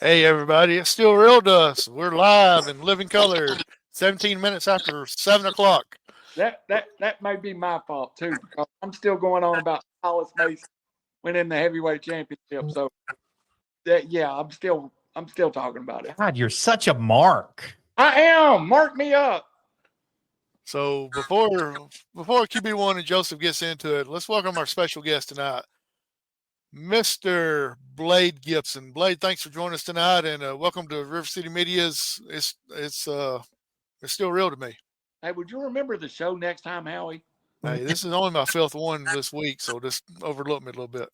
Hey everybody, it's still real to us. We're live in living color, 17 minutes after 7 o'clock. That may be my fault too, because I'm still going on about Hollis Mason winning the heavyweight championship. So I'm still talking about it. God, you're such a mark. I am. Mark me up. So before QB1 and Joseph gets into it, let's welcome our special guest tonight, Mr. Blade Gibson. Blade, thanks for joining us tonight, and welcome to Rivercity Media's. It's still real to me. Hey, would you remember the show next time, Howie? Hey, this is only my fifth one this week, so just overlook me a little bit.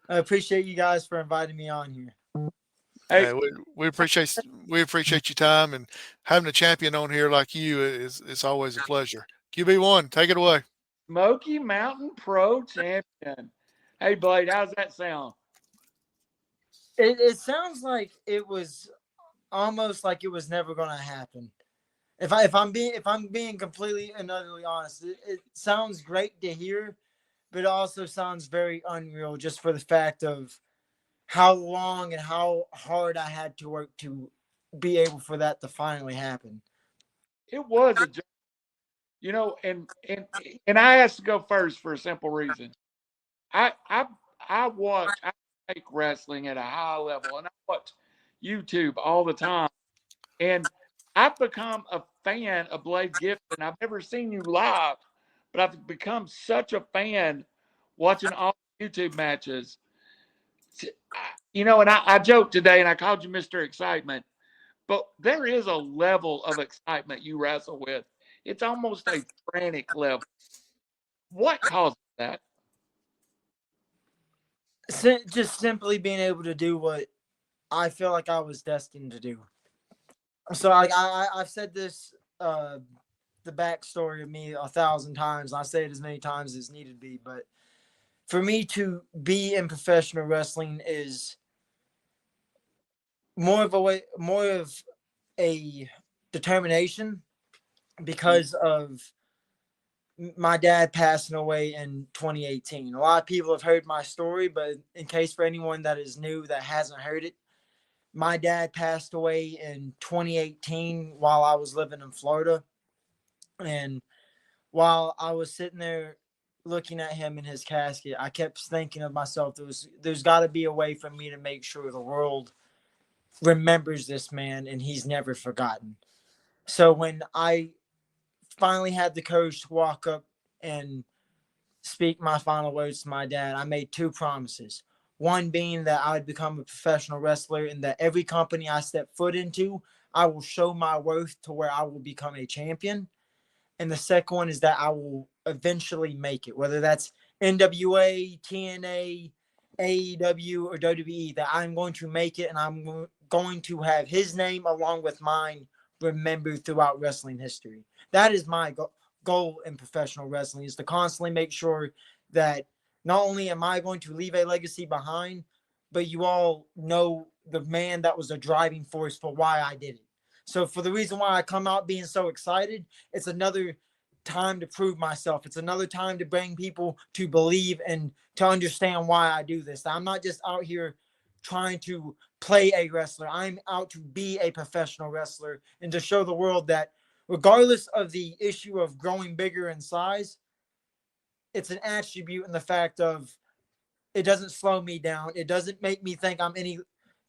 I appreciate you guys for inviting me on here. Hey, we appreciate your time, and having a champion on here like you is always a pleasure. QB1, take it away. Smoky Mountain Pro Champion. Hey, Blade, how's that sound? It sounds like it was almost like it was never going to happen. If I'm being completely and utterly honest, it sounds great to hear, but it also sounds very unreal just for the fact of how long and how hard I had to work to be able for that to finally happen. It was a joke. You know, and I asked to go first for a simple reason. I take wrestling at a high level, and I watch YouTube all the time. And I've become a fan of Blade Gibson. I've never seen you live, but I've become such a fan watching all YouTube matches. You know, and I joked today, and I called you Mr. Excitement, but there is a level of excitement you wrestle with. It's almost a frantic level. What causes that? Just simply being able to do what I feel like I was destined to do. So I've said this, the backstory of me 1,000 times. I say it as many times as needed to be, but for me to be in professional wrestling is more of a determination because of my dad passing away in 2018. A lot of people have heard my story, but in case for anyone that is new that hasn't heard it, my dad passed away in 2018 while I was living in Florida. And while I was sitting there looking at him in his casket, I kept thinking of myself, there's got to be a way for me to make sure the world remembers this man and he's never forgotten. So when I finally had the courage to walk up and speak my final words to my dad, I made two promises. One being that I would become a professional wrestler and that every company I step foot into, I will show my worth to where I will become a champion. And the second one is that I will eventually make it, whether that's NWA, TNA, AEW, or WWE, that I'm going to make it and I'm going to have his name along with mine remembered throughout wrestling history. That is my goal in professional wrestling, is to constantly make sure that not only am I going to leave a legacy behind, but you all know the man that was the driving force for why I did it. So for the reason why I come out being so excited, it's another time to prove myself. It's another time to bring people to believe and to understand why I do this. I'm not just out here trying to play a wrestler. I'm out to be a professional wrestler and to show the world that regardless of the issue of growing bigger in size, it's an attribute in the fact of it doesn't slow me down. It doesn't make me think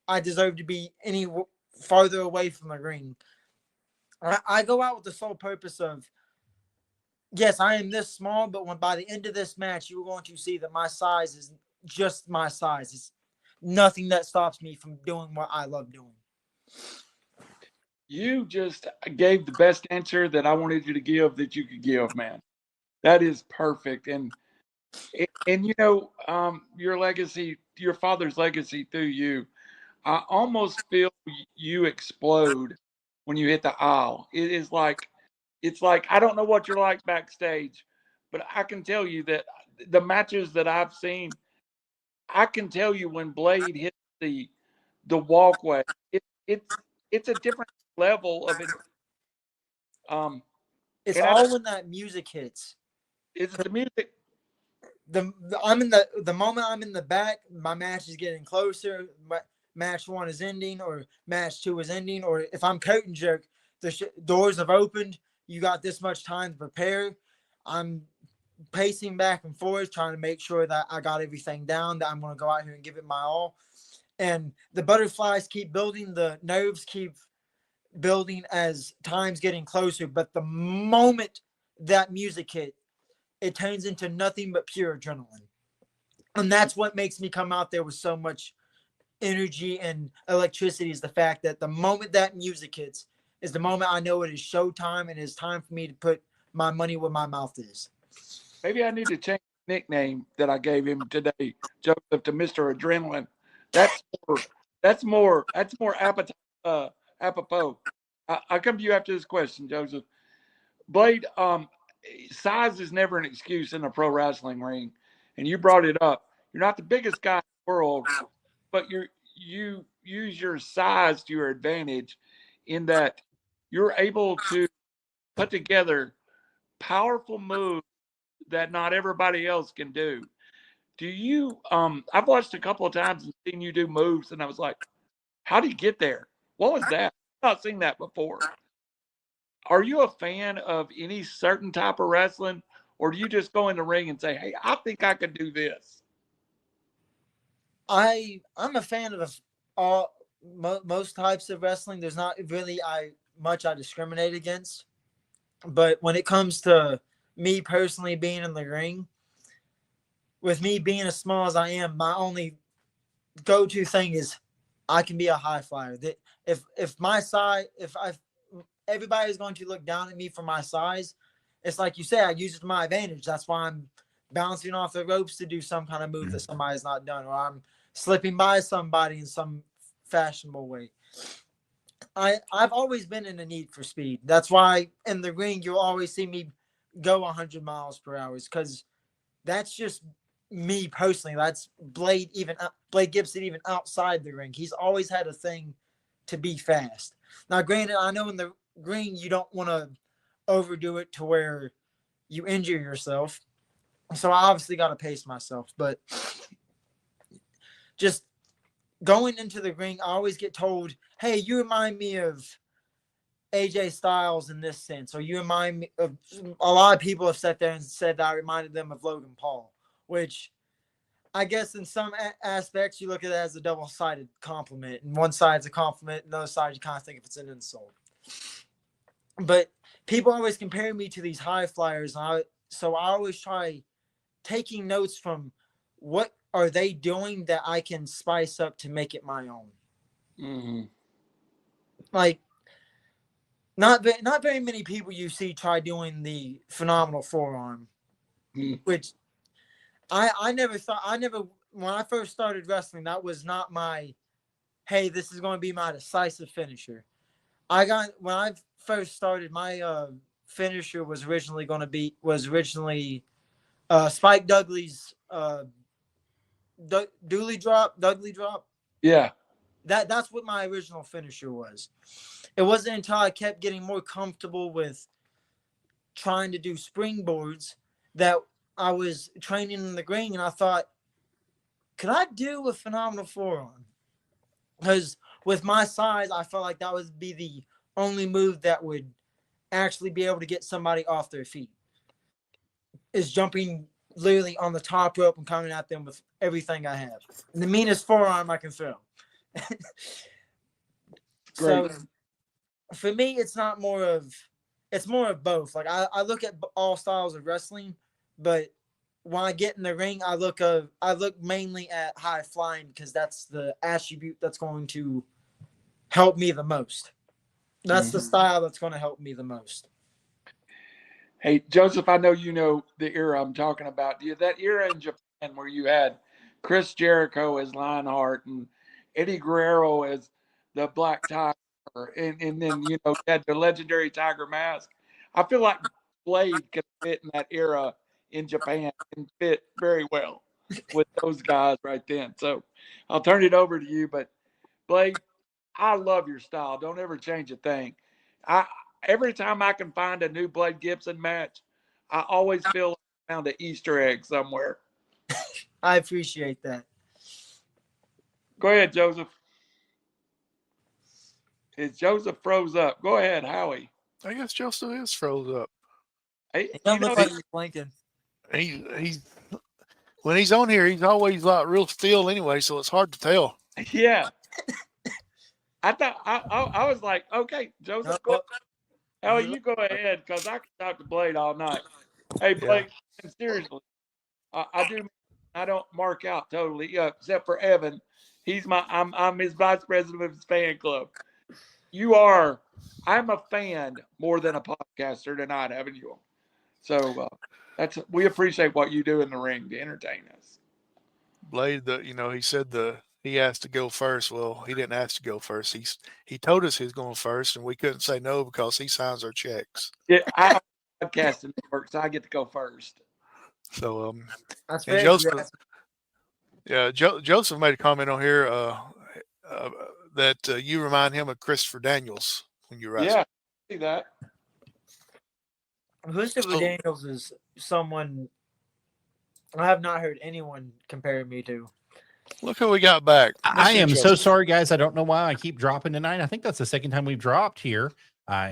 I deserve to be any farther away from the ring. I go out with the sole purpose of, yes, I am this small, but by the end of this match, you're going to see that my size is just my size. It's nothing that stops me from doing what I love doing. You just gave the best answer that I wanted you to give that you could give, man. That is perfect. And you know, your legacy, your father's legacy through you, I almost feel you explode when you hit the aisle. It's like I don't know what you're like backstage, but I can tell you that the matches that I've seen, I can tell you when Blade hits the walkway, it's a different level of it. It's all when that music hits. It's the music. The moment I'm in the back, my match is getting closer. match 1 is ending or match 2 is ending, or if I'm coaching Jerk, the doors have opened. You got this much time to prepare. I'm pacing back and forth, trying to make sure that I got everything down, that I'm going to go out here and give it my all. And the butterflies keep building, the nerves keep building as time's getting closer. But the moment that music hit, it turns into nothing but pure adrenaline. And that's what makes me come out there with so much energy and electricity, is the fact that the moment that music hits is the moment I know it is showtime and it's time for me to put my money where my mouth is. Maybe I need to change the nickname that I gave him today, Joseph, to Mr. Adrenaline. That's more apropos. I'll come to you after this question, Joseph. Blade, size is never an excuse in a pro wrestling ring, and you brought it up. You're not the biggest guy in the world, but you use your size to your advantage in that you're able to put together powerful moves that not everybody else can do. Do you I've watched a couple of times and seen you do moves, and I was like, how do you get there? What was that? I've not seen that before. Are you a fan of any certain type of wrestling, or do you just go in the ring and say, hey, I think I could do this? I'm a fan of all most types of wrestling. There's not really much I discriminate against, but when it comes to me personally being in the ring, with me being as small as I am, my only go-to thing is I can be a high flyer. That if my size, everybody's going to look down at me for my size, it's like you say, I use it to my advantage. That's why I'm bouncing off the ropes to do some kind of move that somebody's not done, or I'm slipping by somebody in some fashionable way. I've always been in a need for speed. That's why in the ring you'll always see me go 100 miles per hour, because that's just me personally. That's Blade Gibson, even outside the ring. He's always had a thing to be fast. Now, granted, I know in the ring you don't want to overdo it to where you injure yourself. So I obviously got to pace myself. But just going into the ring, I always get told, hey, you remind me of AJ Styles in this sense, or you remind me of, a lot of people have sat there and said that I reminded them of Logan Paul, which I guess in some aspects you look at it as a double-sided compliment. And one side's a compliment, and the other side you kind of think if it's an insult. But people always compare me to these high flyers, so I always try taking notes from what are they doing that I can spice up to make it my own. Mm-hmm. Like, not very many people you see try doing the phenomenal forearm, which I never when I first started wrestling, that was not my, hey, this is going to be my decisive finisher. When I first started, my finisher was originally Spike Dudley's Dudley drop. Yeah. That's what my original finisher was. It wasn't until I kept getting more comfortable with trying to do springboards that I was training in the ring, and I thought, could I do a phenomenal forearm? Because with my size, I felt like that would be the only move that would actually be able to get somebody off their feet, is jumping literally on the top rope and coming at them with everything I have. And the meanest forearm I can throw. So for me, it's more of both. Like I look at all styles of wrestling, but when I get in the ring, I look mainly at high flying, because that's the attribute that's going to help me the most. That's the style that's going to help me the most. Hey, Joseph, I know you know the era I'm talking about. That era in Japan where you had Chris Jericho as Lionheart and Eddie Guerrero as the Black Tiger, and then, you had the legendary Tiger Mask. I feel like Blade could fit in that era in Japan and fit very well with those guys right then. So I'll turn it over to you. But Blade, I love your style. Don't ever change a thing. Every time I can find a new Blade Gibson match, I always feel like I found an Easter egg somewhere. I appreciate that. Go ahead, Joseph. Is Joseph froze up? Go ahead, Howie. I guess Joseph is froze up. Hey, It don't look like he's blinking. He's when he's on here, he's always like real still anyway, so it's hard to tell. yeah. I thought I was like, okay, Joseph, go. Howie, you go ahead because I can talk to Blade all night. Hey, Blade, seriously, I don't mark out totally, except for Evan. I'm his vice president of his fan club. I'm a fan more than a podcaster tonight, having you on. So we appreciate what you do in the ring to entertain us. Blade, he said he asked to go first. Well, he didn't ask to go first. He told us he was going first, and we couldn't say no because he signs our checks. Yeah, I'm podcasting network, so I get to go first. So that's and Joseph. Yeah, Joseph made a comment on here that you remind him of Christopher Daniels when you wrestle. Yeah, see that. Christopher Daniels is someone I have not heard anyone compare me to. Look who we got back. I am so sorry, guys. I don't know why I keep dropping tonight. I think that's the second time we've dropped here.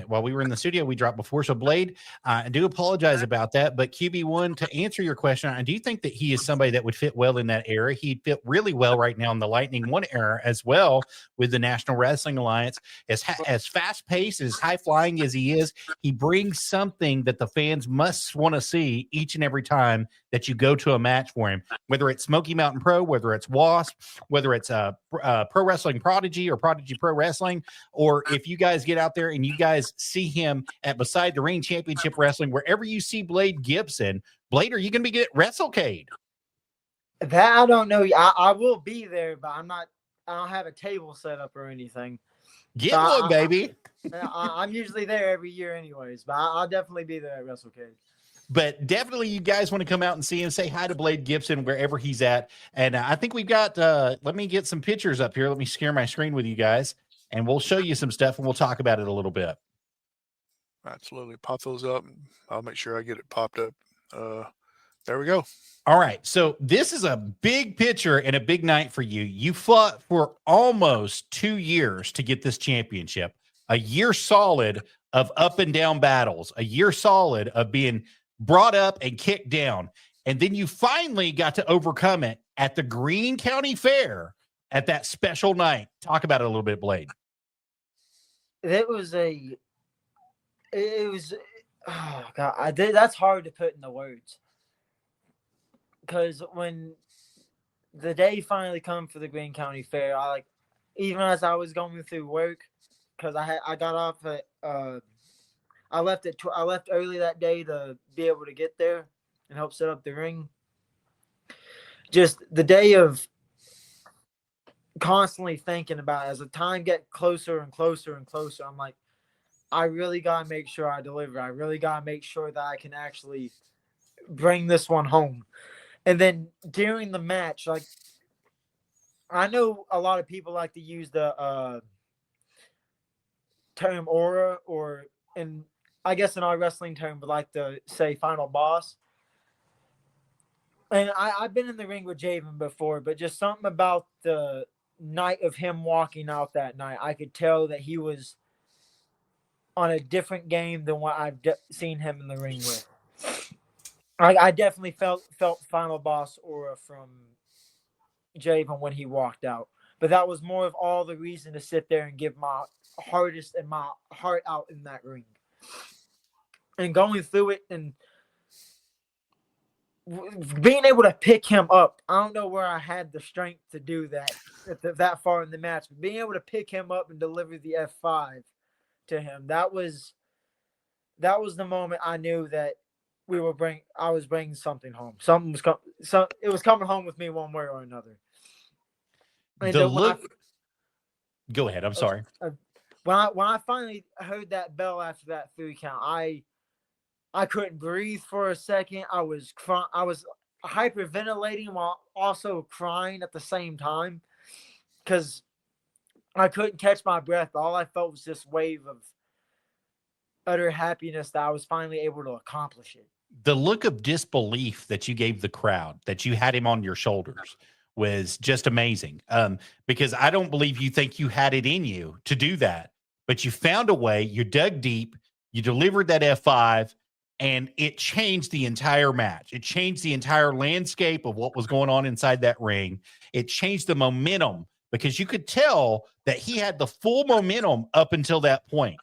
While we were in the studio, we dropped before. So, Blade, I do apologize about that. But QB1, to answer your question, I do think that he is somebody that would fit well in that era. He'd fit really well right now in the Lightning One era as well with the National Wrestling Alliance. As fast-paced, as high-flying as he is, he brings something that the fans must want to see each and every time that you go to a match for him, whether it's Smoky Mountain Pro, whether it's WASP, whether it's Pro Wrestling Prodigy or Prodigy Pro Wrestling, or if you guys get out there and you guys see him at Beside the Ring Championship Wrestling, wherever you see Blade Gibson, Blade, are you going to be at WrestleCade? That I don't know. I will be there, but I don't have a table set up or anything. Get one, baby. I'm usually there every year anyways, but I'll definitely be there at WrestleCade. But definitely you guys want to come out and see him, say hi to Blade Gibson wherever he's at. And I think we've got, let me get some pictures up here. Let me share my screen with you guys, and we'll show you some stuff, and we'll talk about it a little bit. Absolutely. Pop those up. I'll make sure I get it popped up. There we go. All right. So this is a big picture and a big night for you. You fought for almost 2 years to get this championship, a year solid of up and down battles, a year solid of being brought up and kicked down. And then you finally got to overcome it at the Greene County Fair at that special night. Talk about it a little bit, Blade. Oh God, that's hard to put in the words. Because when the day finally come for the Greene County Fair, even as I was going through work, because I got off at I left early that day to be able to get there and help set up the ring. Just the day of constantly thinking about it, as the time get closer and closer and closer, I'm like, I really got to make sure I deliver. I really got to make sure that I can actually bring this one home. And then during the match, I know a lot of people like to use the term aura, and I guess in our wrestling term, would like to say final boss. And I've been in the ring with Javen before, but just something about the night of him walking out that night, I could tell that he was on a different game than what I've seen him in the ring with. I definitely felt final boss aura from Javen when he walked out. But that was more of all the reason to sit there and give my hardest and my heart out in that ring. And going through it and being able to pick him up. I don't know where I had the strength to do that that far in the match. But being able to pick him up and deliver the F5 to him, that was the moment I knew that I was bringing something home. It was coming home with me one way or another. And go ahead. I'm sorry. When I finally heard that bell after that 3 count, I couldn't breathe for a second. I was hyperventilating while also crying at the same time because I couldn't catch my breath. All I felt was this wave of utter happiness that I was finally able to accomplish it. The look of disbelief that you gave the crowd, that you had him on your shoulders, was just amazing. Because I don't believe you think you had it in you to do that. but you found a way. You dug deep. You delivered that F5, and it changed the entire match. It changed the entire landscape of what was going on inside that ring. It changed the momentum because you could tell that he had the full momentum up until that point.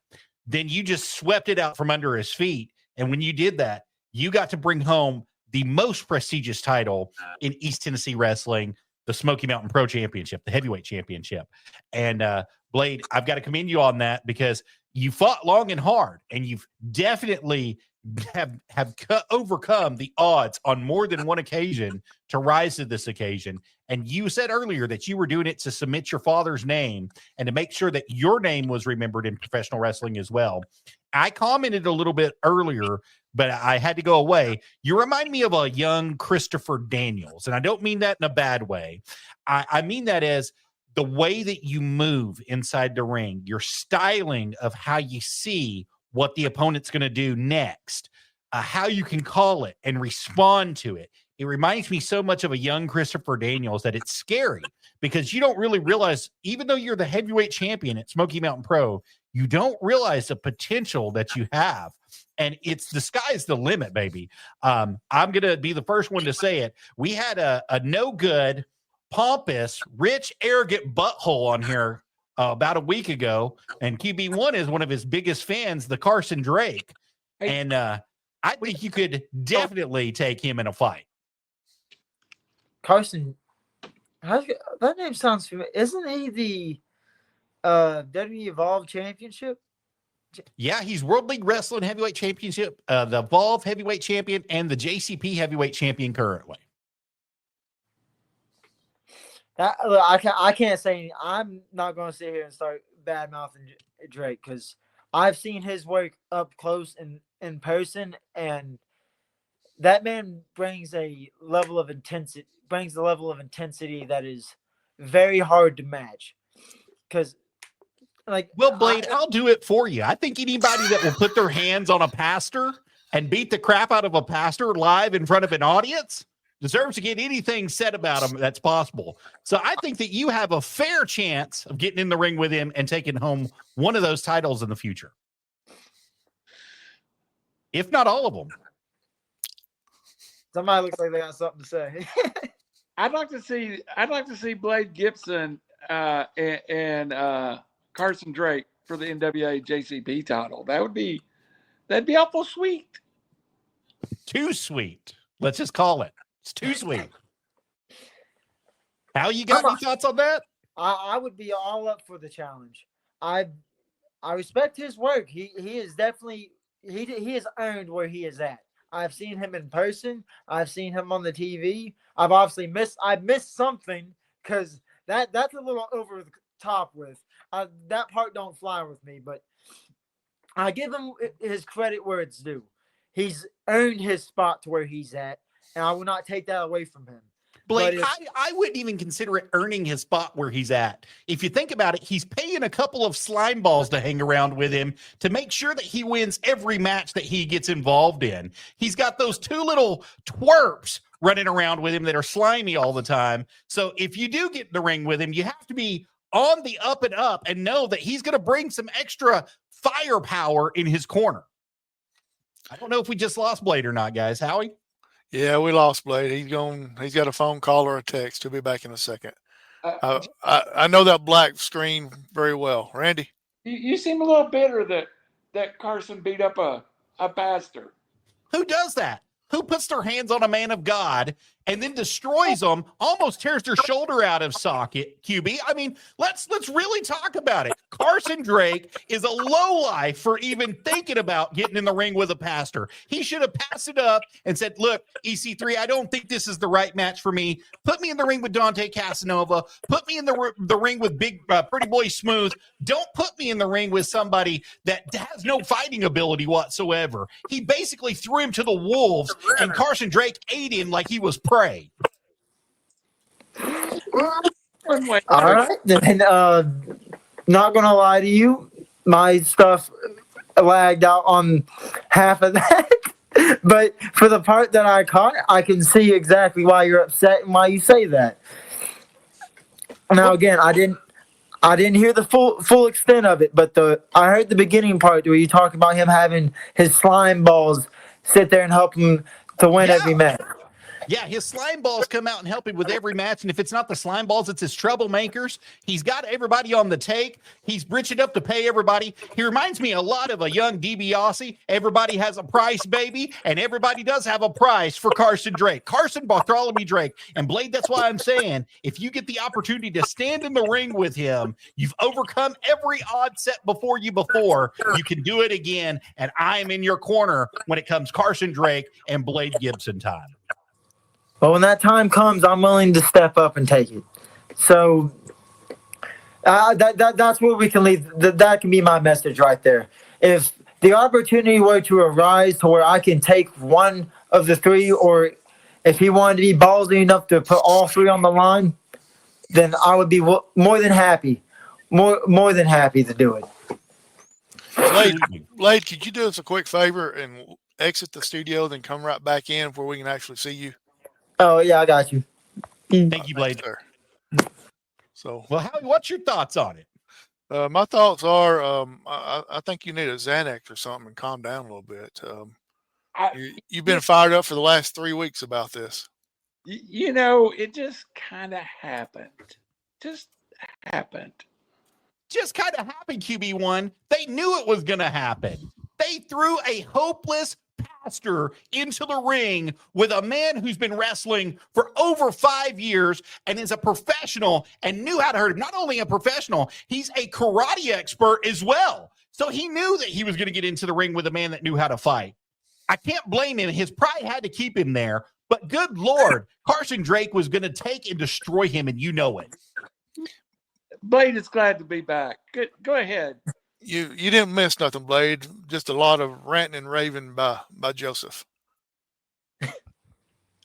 Then you just swept it out from under his feet. And when you did that, you got to bring home the most prestigious title in East Tennessee wrestling, the Smoky Mountain Pro Championship, the heavyweight championship. And Blade, I've got to commend you on that because you fought long and hard, and you've definitely have overcome the odds on more than one occasion to rise to this occasion. And you said earlier that you were doing it to submit your father's name and to make sure that your name was remembered in professional wrestling as well. I commented a little bit earlier, but I had to go away. You remind me of a young Christopher Daniels, and I don't mean that in a bad way. I mean that as the way that you move inside the ring, your styling of how you see what the opponent's going to do next, how you can call it and respond to it. It reminds me so much of a young Christopher Daniels that it's scary because you don't really realize, even though you're the heavyweight champion at Smoky Mountain Pro, you don't realize the potential that you have. And it's the sky's the limit, baby. I'm going to be the first one to say it. We had a no good, pompous, rich, arrogant butthole on here about a week ago, and QB1 is one of his biggest fans, the Carson Drake. And I think you could definitely take him in a fight. Carson, that name sounds familiar. Isn't he the WWE Evolve Championship? Yeah, he's World League Wrestling Heavyweight Championship, the Evolve Heavyweight Champion, and the JCP Heavyweight Champion currently. Look, I can't say anything. I'm not going to sit here and start bad mouthing Drake because I've seen his work up close in person, and that man brings a level of intensity. Brings the level of intensity that is very hard to match. Because, well, Blade, I'll do it for you. I think anybody that will put their hands on a pastor and beat the crap out of a pastor live in front of an audience deserves to get anything said about him that's possible. So I think that you have a fair chance of getting in the ring with him and taking home one of those titles in the future, if not all of them. Somebody looks like they got something to say. I'd like to see Blade Gibson and Carson Drake for the NWA JCP title. That'd be awful sweet. Too sweet. Let's just call it. It's too sweet. How you got any thoughts on that? I would be all up for the challenge. I respect his work. He is definitely he has earned where he is at. I've seen him in person. I've seen him on the TV. I've obviously missed something because that's a little over the top with. That part don't fly with me, but I give him his credit where it's due. He's earned his spot to where he's at, and I will not take that away from him. Blake, I wouldn't even consider it earning his spot where he's at. If you think about it, he's paying a couple of slime balls to hang around with him to make sure that he wins every match that he gets involved in. He's got those two little twerps running around with him that are slimy all the time. So if you do get in the ring with him, you have to be on the up and up and know that he's going to bring some extra firepower in his corner. I don't know if we just lost Blade or not, guys. Howie? Yeah, we lost Blade. He's got a phone call or a text. He'll be back in a second. I know that black screen very well. Randy? You seem a little bitter that Carson beat up a pastor. Who does that? Who puts their hands on a man of God and then destroys them, almost tears their shoulder out of socket, QB? I mean, let's really talk about it. Carson Drake is a lowlife for even thinking about getting in the ring with a pastor. He should have passed it up and said, look, EC3, I don't think this is the right match for me. Put me in the ring with Dante Casanova. Put me in the ring with Big Pretty Boy Smooth. Don't put me in the ring with somebody that has no fighting ability whatsoever. He basically threw him to the wolves, and Carson Drake ate him like he was prey. All right, then. Not gonna lie to you, my stuff lagged out on half of that. But for the part that I caught, I can see exactly why you're upset and why you say that. Now, again, I I didn't hear the full extent of it, but I heard the beginning part where you talk about him having his slime balls sit there and help him to win every match. Yeah, his slime balls come out and help him with every match. And if it's not the slime balls, it's his troublemakers. He's got everybody on the take. He's rich enough to pay everybody. He reminds me a lot of a young DiBiase. Everybody has a price, baby. And everybody does have a price for Carson Drake. Carson Bartholomew Drake. And Blade, that's why I'm saying, if you get the opportunity to stand in the ring with him, you've overcome every odd set before you can do it again. And I am in your corner when it comes Carson Drake and Blade Gibson time. But when that time comes, I'm willing to step up and take it. So that's where we can leave. That can be my message right there. If the opportunity were to arise to where I can take one of the three, or if he wanted to be ballsy enough to put all three on the line, then I would be more than happy to do it. Blade, could you do us a quick favor and exit the studio, then come right back in where we can actually see you? Oh, yeah, I got you. Thank you, Blade. So, well, Howie, what's your thoughts on it? My thoughts are, I think you need a Xanax or something and calm down a little bit. You've been fired up for the last 3 weeks about this. It just kind of happened. Just happened, QB1. They knew it was going to happen. They threw a hopeless pastor into the ring with a man who's been wrestling for over 5 years and is a professional and knew how to hurt him. Not only a professional, he's a karate expert as well. So he knew that he was going to get into the ring with a man that knew how to fight. I can't blame him. His pride had to keep him there. But good Lord, Carson Drake was going to take and destroy him, and you know it. Blade is glad to be back. Go ahead. You didn't miss nothing, Blade. Just a lot of ranting and raving by Joseph.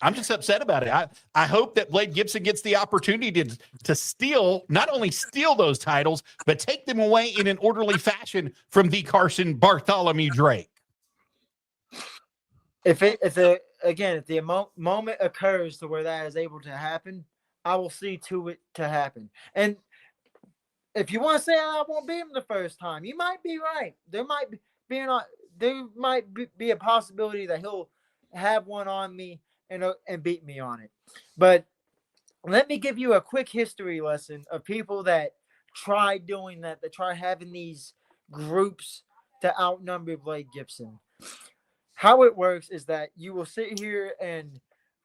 I'm just upset about it. I hope that Blade Gibson gets the opportunity to not only steal those titles, but take them away in an orderly fashion from the Carson Bartholomew Drake. If the moment occurs to where that is able to happen, I will see to it to happen. And if you want to say I won't beat him the first time, you might be right. There might be a possibility that he'll have one on me and beat me on it. But let me give you a quick history lesson of people that try doing that try having these groups to outnumber Blade Gibson. How it works is that you will sit here and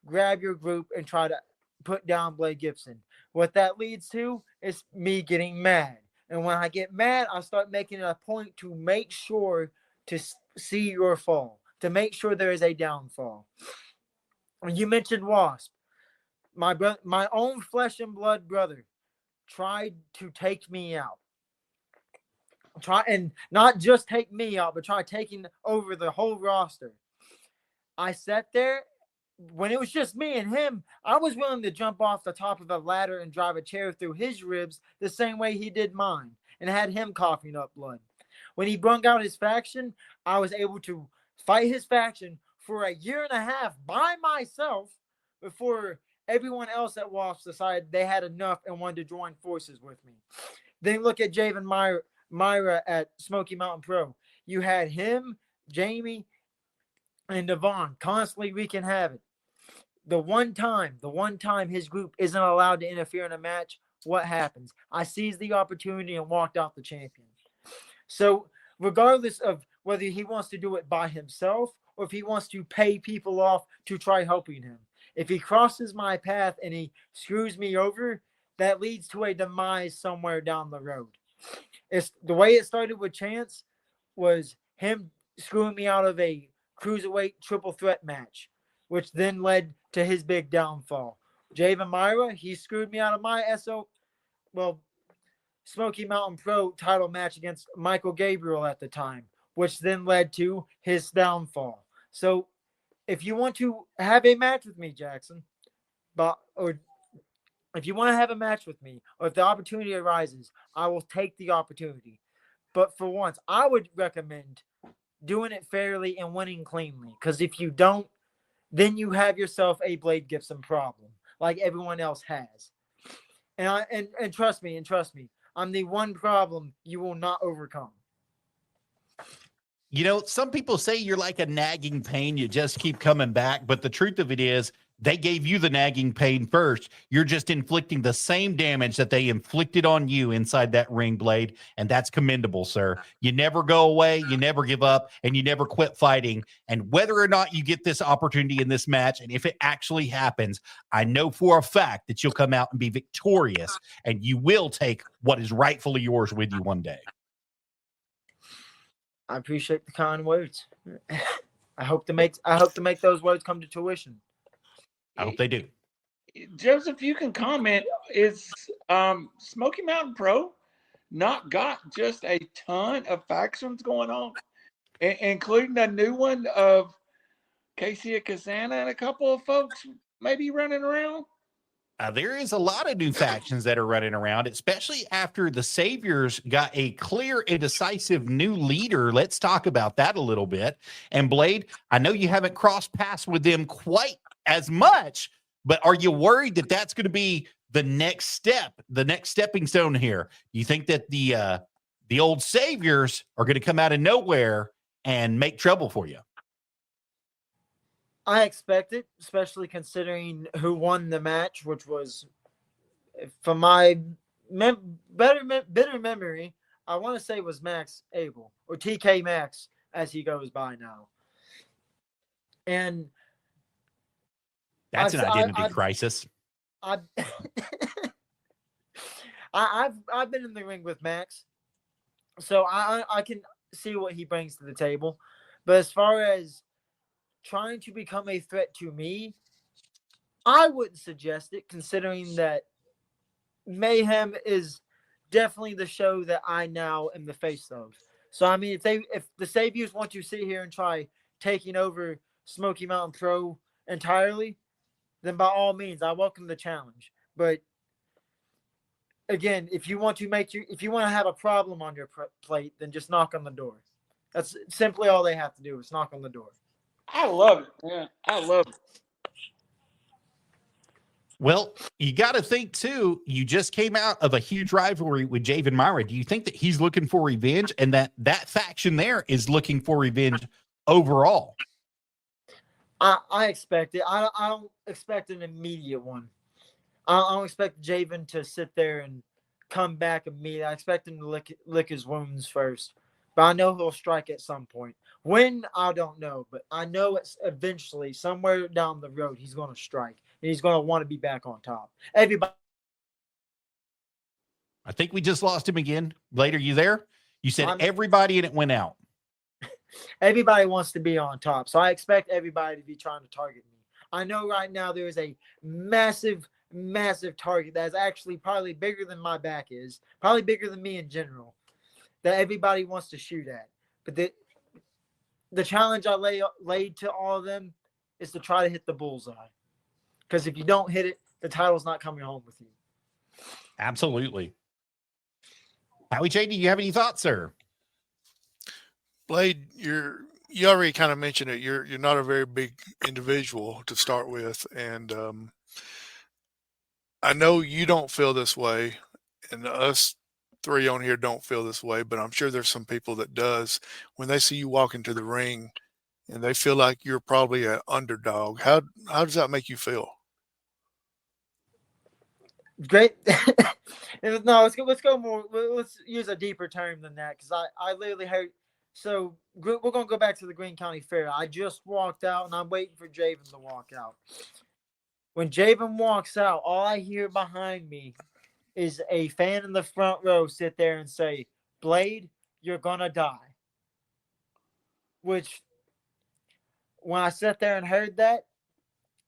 grab your group and try to put down Blade Gibson. What that leads to is me getting mad. And when I get mad, I start making it a point to make sure to see your fall, to make sure there is a downfall. When you mentioned Wasp, my own flesh and blood brother tried to take me out. And not just take me out, but try taking over the whole roster. I sat there. When it was just me and him, I was willing to jump off the top of a ladder and drive a chair through his ribs the same way he did mine and had him coughing up blood. When he brung out his faction, I was able to fight his faction for 1.5 years by myself before everyone else at Wasp decided they had enough and wanted to join forces with me. Then look at Javen Myra at Smoky Mountain Pro. You had him, Jamie, and Devon constantly wreaking havoc. The one time his group isn't allowed to interfere in a match, what happens? I seized the opportunity and walked out the champion. So regardless of whether he wants to do it by himself or if he wants to pay people off to try helping him, if he crosses my path and he screws me over, that leads to a demise somewhere down the road. It's the way it started with Chance was him screwing me out of a cruiserweight triple threat match, which then led to his big downfall. Javen Myra, he screwed me out of my Smoky Mountain Pro title match against Michael Gabriel at the time, which then led to his downfall. So if you want to have a match with me, Jackson, or if you want to have a match with me, or if the opportunity arises, I will take the opportunity. But for once, I would recommend doing it fairly and winning cleanly. Because if you don't, then you have yourself a Blade Gibson problem, like everyone else has. And trust me, I'm the one problem you will not overcome. You know, some people say you're like a nagging pain. You just keep coming back. But the truth of it is, they gave you the nagging pain first. You're just inflicting the same damage that they inflicted on you inside that ring, Blade. And that's commendable, sir. You never go away. You never give up, and you never quit fighting. And whether or not you get this opportunity in this match, and if it actually happens, I know for a fact that you'll come out and be victorious, and you will take what is rightfully yours with you one day. I appreciate the kind words. I hope to make those words come to tuition. I hope they do. Joseph, you can comment. Is Smoky Mountain Pro not got just a ton of factions going on, including a new one of Casey Kazana and a couple of folks maybe running around? There is a lot of new factions that are running around, especially after the Saviors got a clear and decisive new leader. Let's talk about that a little bit. And Blade, I know you haven't crossed paths with them quite as much, but are you worried that that's going to be the next step, the next stepping stone here? You think that the old Saviors are going to come out of nowhere and make trouble for you? I expect it, especially considering who won the match, which was, from my bitter memory, I want to say was Max Abel, or TK Maxx, as he goes by now. And that's an identity crisis. I've been in the ring with Max, so I can see what he brings to the table. But as far as trying to become a threat to me, I wouldn't suggest it, considering that Mayhem is definitely the show that I now am the face of. So I mean, if the Saviors want to sit here and try taking over Smoky Mountain Pro entirely, then by all means, I welcome the challenge. But again, if you want to have a problem on your plate, then just knock on the door. That's simply all they have to do is knock on the door. I love it, man. I love it. Well, you got to think, too, you just came out of a huge rivalry with Javen Myra. Do you think that he's looking for revenge and that faction there is looking for revenge overall? I expect it. I don't expect an immediate one. I don't expect Javen to sit there and come back immediately. I expect him to lick his wounds first. But I know he'll strike at some point. When, I don't know. But I know it's eventually, somewhere down the road, he's going to strike. And he's going to want to be back on top. Everybody. I think we just lost him again. Blade, are you there? You said everybody and it went out. Everybody wants to be on top. So I expect everybody to be trying to target me. I know right now there is a massive, massive target that is actually probably bigger than my back is. Probably bigger than me in general. That everybody wants to shoot at. But the challenge I laid to all of them is to try to hit the bullseye. Because if you don't hit it, the title's not coming home with you. Absolutely. Howie J, do you have any thoughts, sir? Blade, you already kind of mentioned it. You're not a very big individual to start with, and I know you don't feel this way, and us three on here don't feel this way, but I'm sure there's some people that does. When they see you walk into the ring and they feel like you're probably an underdog, how does that make you feel? Great. No, let's go more. Let's use a deeper term than that, because I literally heard. So we're going to go back to the Greene County Fair. I just walked out, and I'm waiting for Javen to walk out. When Javen walks out, all I hear behind me is a fan in the front row sit there and say, "Blade, you're going to die." Which, when I sat there and heard that,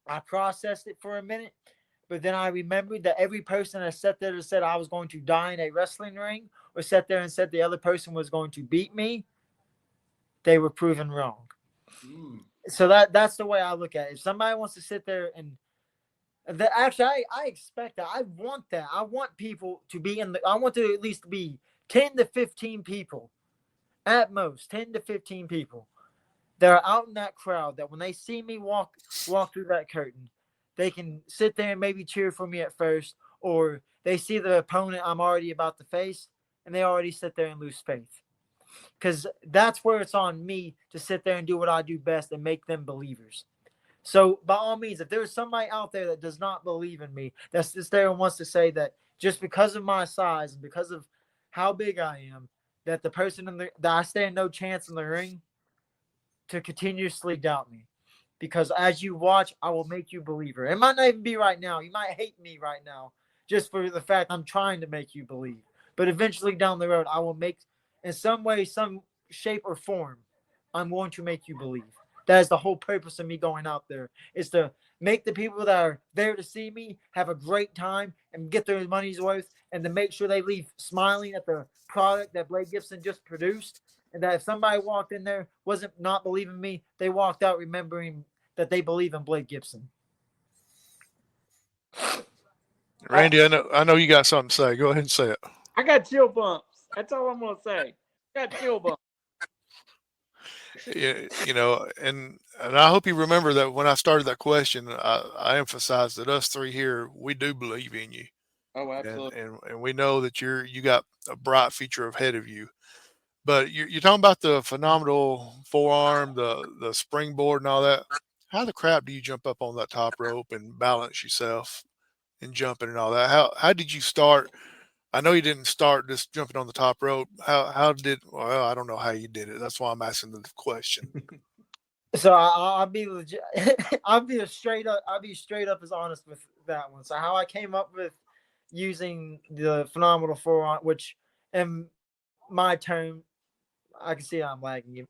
I processed it for a minute. But then I remembered that every person that sat there and said I was going to die in a wrestling ring, or sat there and said the other person was going to beat me, they were proven wrong. So that's the way I look at it. If somebody wants to sit there and actually, I expect that. I want that. I want people to be I want there to at least be 10 to 15 people, at most 10 to 15 people that are out in that crowd, that when they see me walk through that curtain, they can sit there and maybe cheer for me at first, or they see the opponent I'm already about to face, and they already sit there and lose faith. Because that's where it's on me to sit there and do what I do best and make them believers. So by all means, if there's somebody out there that does not believe in me, that's just there and wants to say that just because of my size and because of how big I am, that the person that I stand no chance in the ring, to continuously doubt me. Because as you watch, I will make you believer. It might not even be right now. You might hate me right now just for the fact I'm trying to make you believe. But eventually down the road, I will make, in some way, some shape or form, I'm going to make you believe. That is the whole purpose of me going out there, is to make the people that are there to see me have a great time and get their money's worth, and to make sure they leave smiling at the product that Blade Gibson just produced. And that if somebody walked in there, wasn't not believing me, they walked out remembering that they believe in Blade Gibson. Randy, I know you got something to say. Go ahead and say it. I got chill bumps. That's all I'm gonna say. I got chill bumps. Yeah, you know, and I hope you remember that when I started that question, I emphasized that us three here, we do believe in you. Oh, absolutely. And we know that you got a bright future ahead of you. But you're talking about the how forearm, the springboard and all that. How the crap do you jump up on that top rope and balance yourself and jumping and all that? How did you start? I know you didn't start just jumping on the top rope. Well, I don't know how you did it. That's why I'm asking the question. So I'll be legit. I'll be straight up as honest with that one. So how I came up with using the phenomenal forearm, which in my term, I can see I'm lagging you.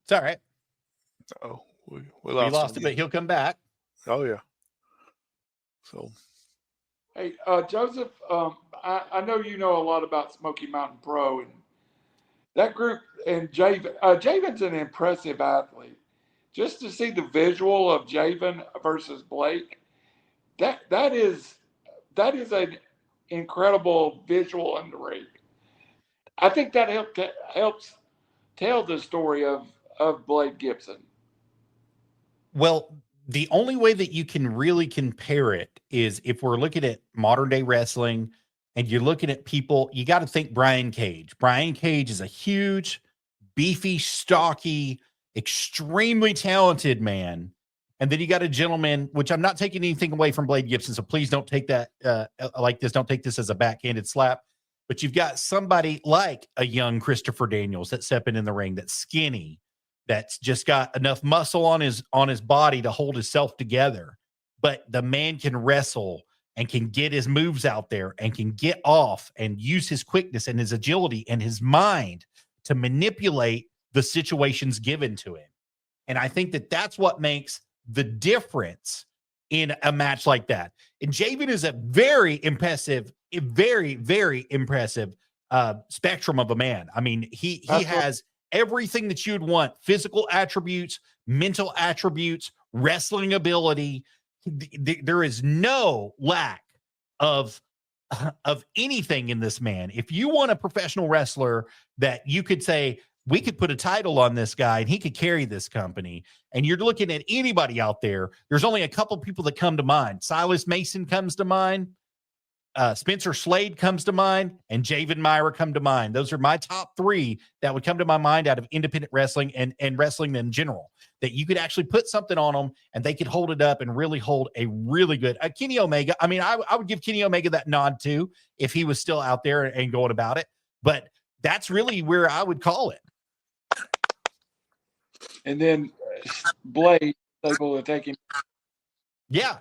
It's all right. Oh, we lost him, but he'll come back. Oh yeah. So, hey, Joseph, I know you know a lot about Smoky Mountain Pro and that group, and Javen. Javen's an impressive athlete. Just to see the visual of Javen versus Blake, that is an incredible visual in the ring. I think that helps tell the story of Blade Gibson. Well, the only way that you can really compare it is if we're looking at modern day wrestling and you're looking at people, you got to think Brian Cage. Brian Cage is a huge, beefy, stocky, extremely talented man. And then you got a gentleman, which I'm not taking anything away from Blade Gibson, so please don't take that like this. Don't take this as a backhanded slap. But you've got somebody like a young Christopher Daniels that's stepping in the ring, that's skinny, that's just got enough muscle on his body to hold himself together. But the man can wrestle and can get his moves out there and can get off and use his quickness and his agility and his mind to manipulate the situations given to him. And I think that that's what makes the difference in a match like that. And Javen is a very impressive, very, very impressive spectrum of a man. I mean, he has everything that you'd want: physical attributes, mental attributes, wrestling ability. There is no lack of anything in this man. If you want a professional wrestler that you could say, we could put a title on this guy and he could carry this company, and you're looking at anybody out there, there's only a couple people that come to mind. Silas Mason comes to mind. Spencer Slade comes to mind, and Javen Myra come to mind. Those are my top three that would come to my mind out of independent wrestling and wrestling in general, that you could actually put something on them and they could hold it up and really hold a really good Kenny Omega. I mean, I would give Kenny Omega that nod too if he was still out there and going about it. But that's really where I would call it. And then Blade able to take him. Yeah.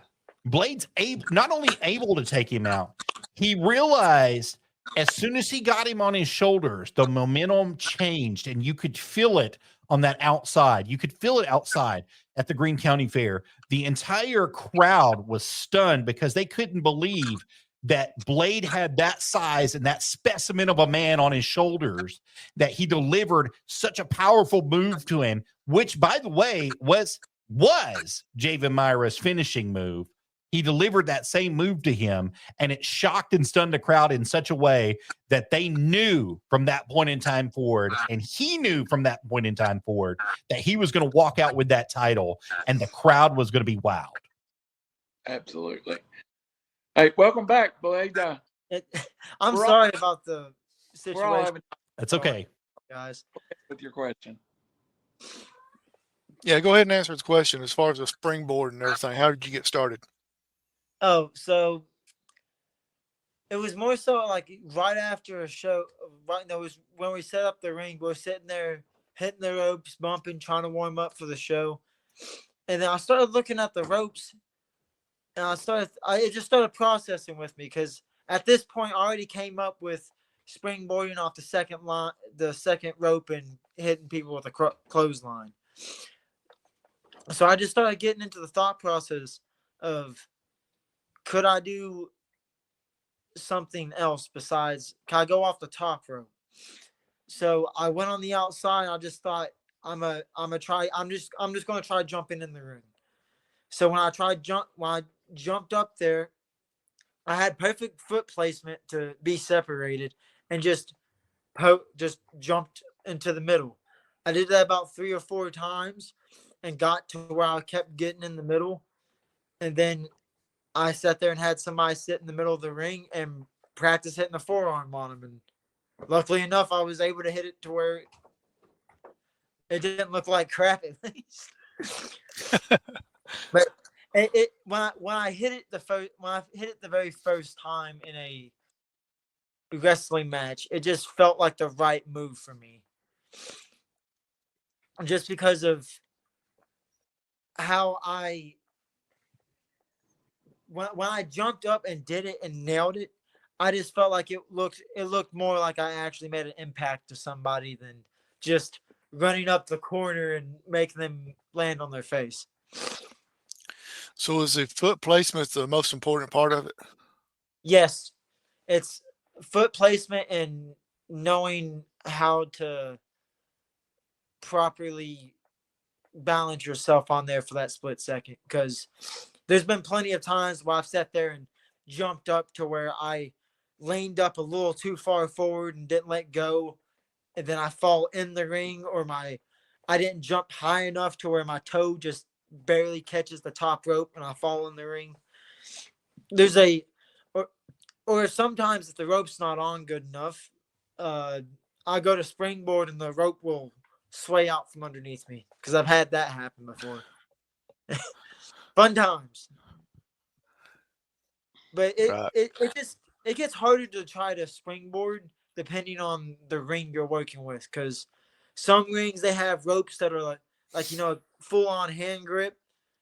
Blade's not only able to take him out, he realized as soon as he got him on his shoulders, the momentum changed, and you could feel it on that outside. You could feel it outside at the Greene County Fair. The entire crowd was stunned because they couldn't believe that Blade had that size and that specimen of a man on his shoulders, that he delivered such a powerful move to him, which, by the way, was Javen Myra's finishing move. He delivered that same move to him, and it shocked and stunned the crowd in such a way that they knew from that point in time forward, and he knew from that point in time forward, that he was going to walk out with that title, and the crowd was going to be wowed. Absolutely. Hey, welcome back, Blade. I'm We're all- sorry about the We're all situation, having That's okay. guys. with your question. Yeah, go ahead and answer his question as far as the springboard and everything. How did you get started? Oh, so it was more so like right after a show. Right, no, it was when we set up the ring. We were sitting there hitting the ropes, bumping, trying to warm up for the show, and then I started looking at the ropes, and it just started processing with me because at this point I already came up with springboarding off the second rope, and hitting people with a clothesline. So I just started getting into the thought process of, could I do something else besides, can I go off the top rope? So I went on the outside. I just thought, I'm just going to try jumping in the ring. So when I jumped up there, I had perfect foot placement to be separated, and just jumped into the middle. I did that about 3 or 4 times and got to where I kept getting in the middle. And then I sat there and had somebody sit in the middle of the ring and practice hitting the forearm on him. And luckily enough, I was able to hit it to where it didn't look like crap, at least. But when I hit it the very first time in a wrestling match, it just felt like the right move for me. Just because of how when I jumped up and did it and nailed it, I just felt like it looked more like I actually made an impact to somebody than just running up the corner and making them land on their face. So is the foot placement the most important part of it? Yes, it's foot placement and knowing how to properly balance yourself on there for that split second, because there's been plenty of times where I've sat there and jumped up to where I leaned up a little too far forward and didn't let go, and then I fall in the ring, or I didn't jump high enough to where my toe just barely catches the top rope and I fall in the ring. There's or sometimes if the rope's not on good enough, I go to springboard and the rope will sway out from underneath me, because I've had that happen before. Fun times. But Right. it gets harder to try to springboard depending on the ring you're working with, because some rings, they have ropes that are like full on hand grip.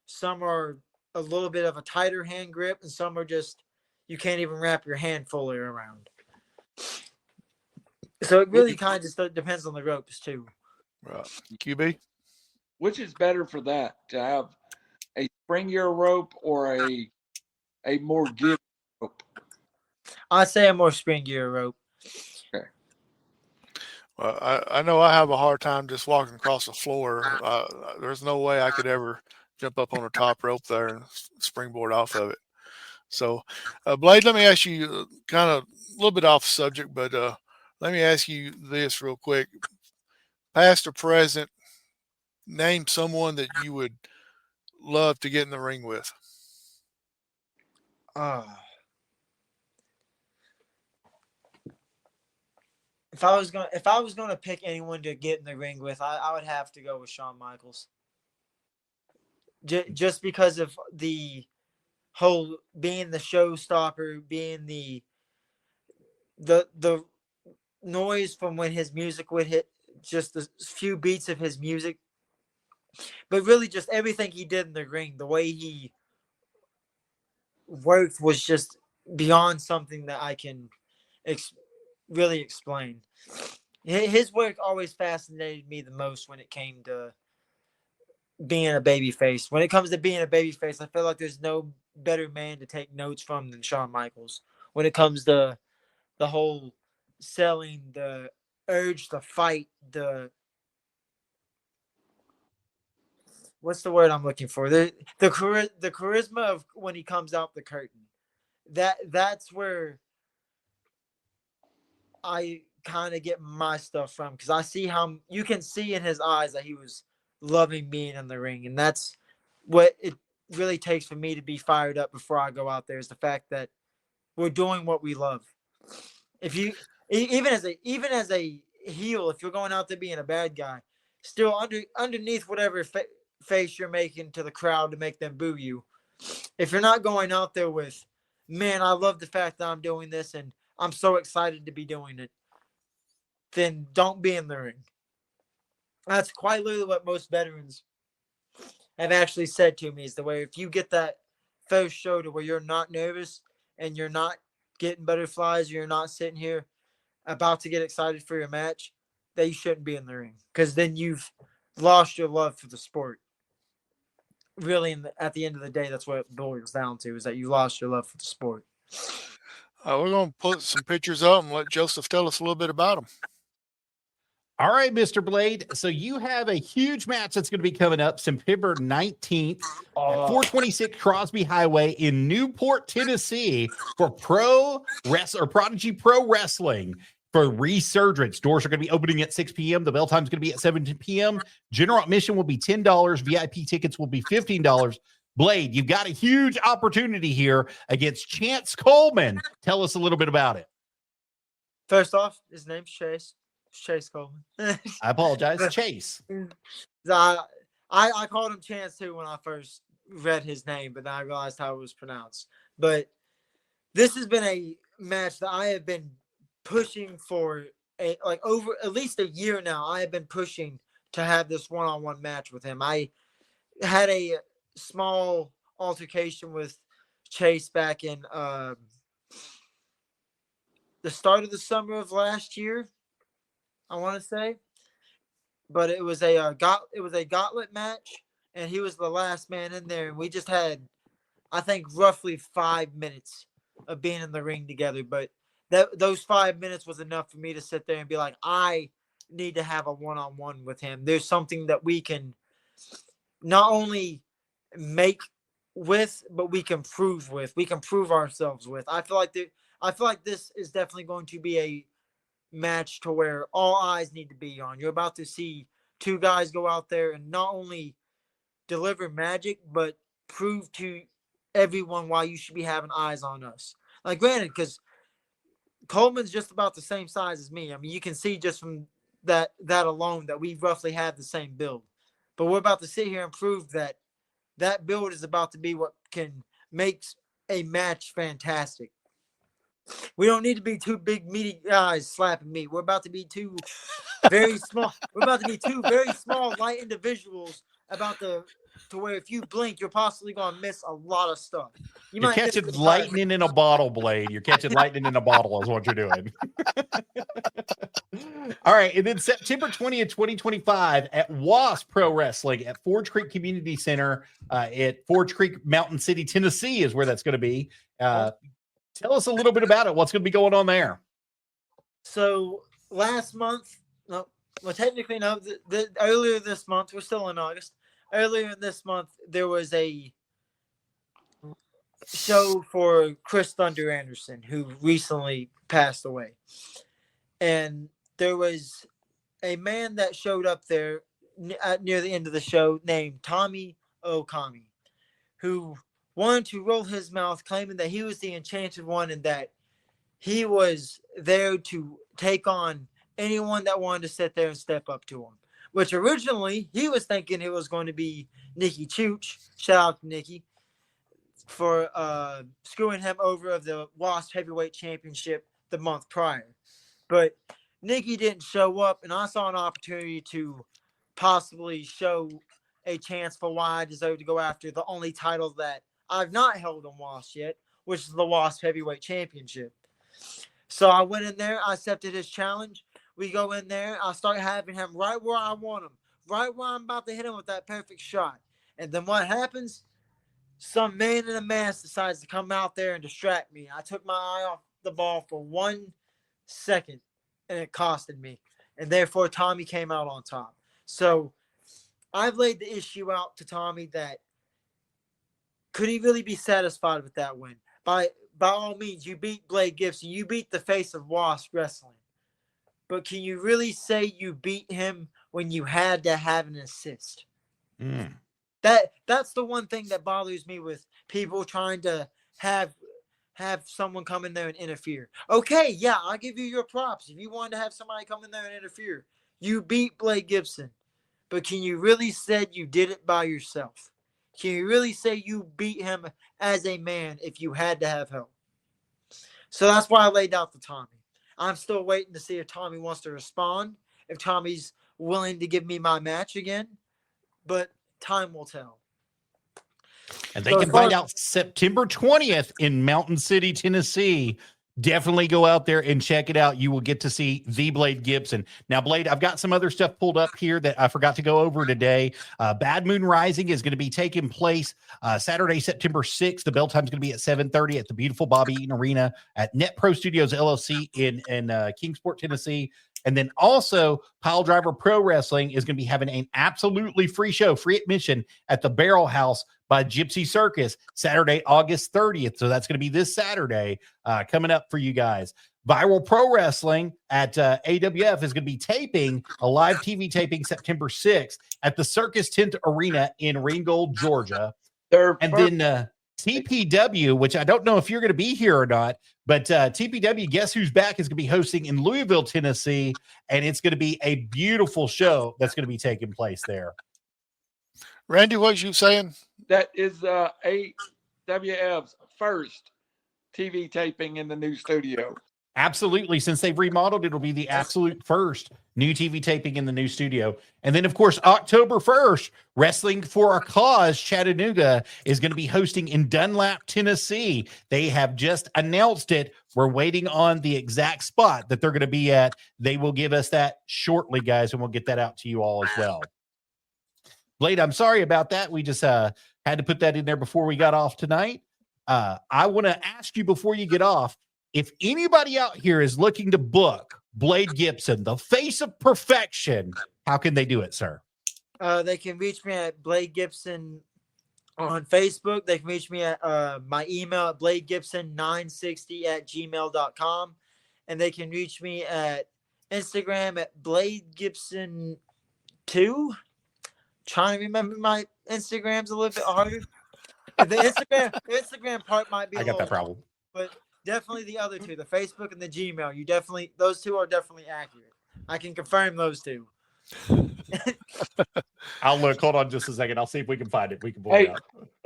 Some are a little bit of a tighter hand grip, and some are just, you can't even wrap your hand fully around. So it really kind of just depends on the ropes too. Right. QB? Which is better for that, to have a springier rope or a more give rope? I'd say a more springier rope. Okay. Well, I know I have a hard time just walking across the floor. There's no way I could ever jump up on the top rope there and springboard off of it. So, Blade, let me ask you kind of a little bit off subject, but let me ask you this real quick. Past or present, name someone that you would love to get in the ring with. If I was gonna pick anyone to get in the ring with, I would have to go with Shawn Michaels. Just because of the whole being the showstopper, being the noise from when his music would hit, just the few beats of his music, but really just everything he did in the ring, the way he worked was just beyond something that I can really explain. His work always fascinated me the most when it came to being a babyface. When it comes to being a babyface, I feel like there's no better man to take notes from than Shawn Michaels. When it comes to the whole selling, the urge to fight, what's the word I'm looking for? The charisma of when he comes out the curtain. That's where I kind of get my stuff from, because I see how you can see in his eyes that he was loving being in the ring, and that's what it really takes for me to be fired up before I go out there, is the fact that we're doing what we love. If you even as a heel, if you're going out there being a bad guy, still underneath whatever face you're making to the crowd to make them boo you, if you're not going out there with, man, I love the fact that I'm doing this and I'm so excited to be doing it, then don't be in the ring. That's quite literally what most veterans have actually said to me, is the way if you get that first show to where you're not nervous and you're not getting butterflies, you're not sitting here about to get excited for your match, that you shouldn't be in the ring, because then you've lost your love for the sport. Really, at the end of the day, that's what it boils down to, is that you lost your love for the sport. We're going to put some pictures up and let Joseph tell us a little bit about them. All right, Mr. Blade. So you have a huge match that's going to be coming up September 19th at 426 Crosby Highway in Newport, Tennessee for Prodigy Pro Wrestling for Resurgence. Doors are going to be opening at 6 p.m. The bell time is going to be at 7 p.m. General admission will be $10. VIP tickets will be $15. Blade, you've got a huge opportunity here against Chance Coleman. Tell us a little bit about it. First off, his name's Chase. Chase Coleman. I apologize. Chase. I called him Chance too when I first read his name, but then I realized how it was pronounced. But this has been a match that I have been pushing for over at least a year now. I have been pushing to have this one-on-one match with him. I had a small altercation with Chase back in the start of the summer of last year, I want to say, but it was a gauntlet match, and he was the last man in there, and we just had, I think, roughly 5 minutes of being in the ring together. But those 5 minutes was enough for me to sit there and be like, I need to have a one-on-one with him. There's something that we can not only make with, but we can prove with. We can prove ourselves with. I feel like this is definitely going to be a match to where all eyes need to be on. You're about to see two guys go out there and not only deliver magic, but prove to everyone why you should be having eyes on us. Like, granted, because Coleman's just about the same size as me. I mean, you can see just from that alone that we roughly have the same build. But we're about to sit here and prove that that build is about to be what can make a match fantastic. We don't need to be two big meaty guys slapping me. We're about to be two very small. We're about to be two very small, light individuals to where if you blink, you're possibly going to miss a lot of stuff. You're catching lightning in a bottle, Blade. You're catching lightning in a bottle is what you're doing. All right. And then September 20th, 2025 at Wasp Pro Wrestling at Forge Creek Community Center at Forge Creek, Mountain City, Tennessee is where that's going to be. Tell us a little bit about it. What's going to be going on there? So last month, technically no, earlier this month, we're still in August. Earlier this month, there was a show for Chris Thunder Anderson, who recently passed away. And there was a man that showed up there near the end of the show named Tommy Okami, who wanted to roll his mouth, claiming that he was the Enchanted One and that he was there to take on anyone that wanted to sit there and step up to him. Which originally he was thinking it was going to be Nikki Chooch. Shout out to Nikki for screwing him over of the Wasp Heavyweight Championship the month prior. But Nikki didn't show up, and I saw an opportunity to possibly show a chance for why I deserve to go after the only title that I've not held on Wasp yet, which is the Wasp Heavyweight Championship. So I went in there, I accepted his challenge. We go in there, I start having him right where I want him, right where I'm about to hit him with that perfect shot. And then what happens? Some man in a mask decides to come out there and distract me. I took my eye off the ball for 1 second, and it costed me. And therefore, Tommy came out on top. So I've laid the issue out to Tommy that could he really be satisfied with that win? By all means, you beat Blade Gibson. You beat the face of Wasp Wrestling. But can you really say you beat him when you had to have an assist? That's the one thing that bothers me with people trying to have have someone come in there and interfere. Okay, yeah, I'll give you your props. If you wanted to have somebody come in there and interfere, you beat Blade Gibson. But can you really say you did it by yourself? Can you really say you beat him as a man if you had to have help? So that's why I laid out the Tommy. I'm still waiting to see if Tommy wants to respond, if Tommy's willing to give me my match again, but time will tell. And they can find out September 20th in Mountain City, Tennessee. Definitely go out there and check it out. You will get to see the Blade Gibson. Now, Blade, I've got some other stuff pulled up here that I forgot to go over today. Bad Moon Rising is going to be taking place Saturday, September 6th. The bell time is going to be at 7:30 at the beautiful Bobby Eaton Arena at Net Pro Studios LLC in Kingsport, Tennessee. And then also Pile Driver Pro Wrestling is going to be having an absolutely free show, free admission at the Barrel House by Gypsy Circus, Saturday, August 30th. So that's going to be this Saturday coming up for you guys. Viral Pro Wrestling at AWF is going to be taping a live TV taping September 6th at the Circus Tent Arena in Ringgold, Georgia. And then TPW, which I don't know if you're going to be here or not, but TPW, Guess Who's Back, is going to be hosting in Louisville, Tennessee, and it's going to be a beautiful show that's going to be taking place there. Randy, what you saying? That is AWF's first TV taping in the new studio. Absolutely. Since they've remodeled, it'll be the absolute first new TV taping in the new studio. And then, of course, October 1st, Wrestling for a Cause Chattanooga is going to be hosting in Dunlap, Tennessee. They have just announced it. We're waiting on the exact spot that they're going to be at. They will give us that shortly, guys, and we'll get that out to you all as well. Blade, I'm sorry about that. We just had to put that in there before we got off tonight. I want to ask you before you get off, if anybody out here is looking to book Blade Gibson, the face of perfection, how can they do it, sir? They can reach me at Blade Gibson on Facebook. They can reach me at my email at bladegibson960@gmail.com. And they can reach me at Instagram at BladeGibson2. Trying to remember my Instagram's a little bit harder. The Instagram part might be I got that problem. But definitely the other two, the Facebook and the Gmail. Those two are definitely accurate. I can confirm those two. I'll look. Hold on just a second. I'll see if we can find it. We can pull it out.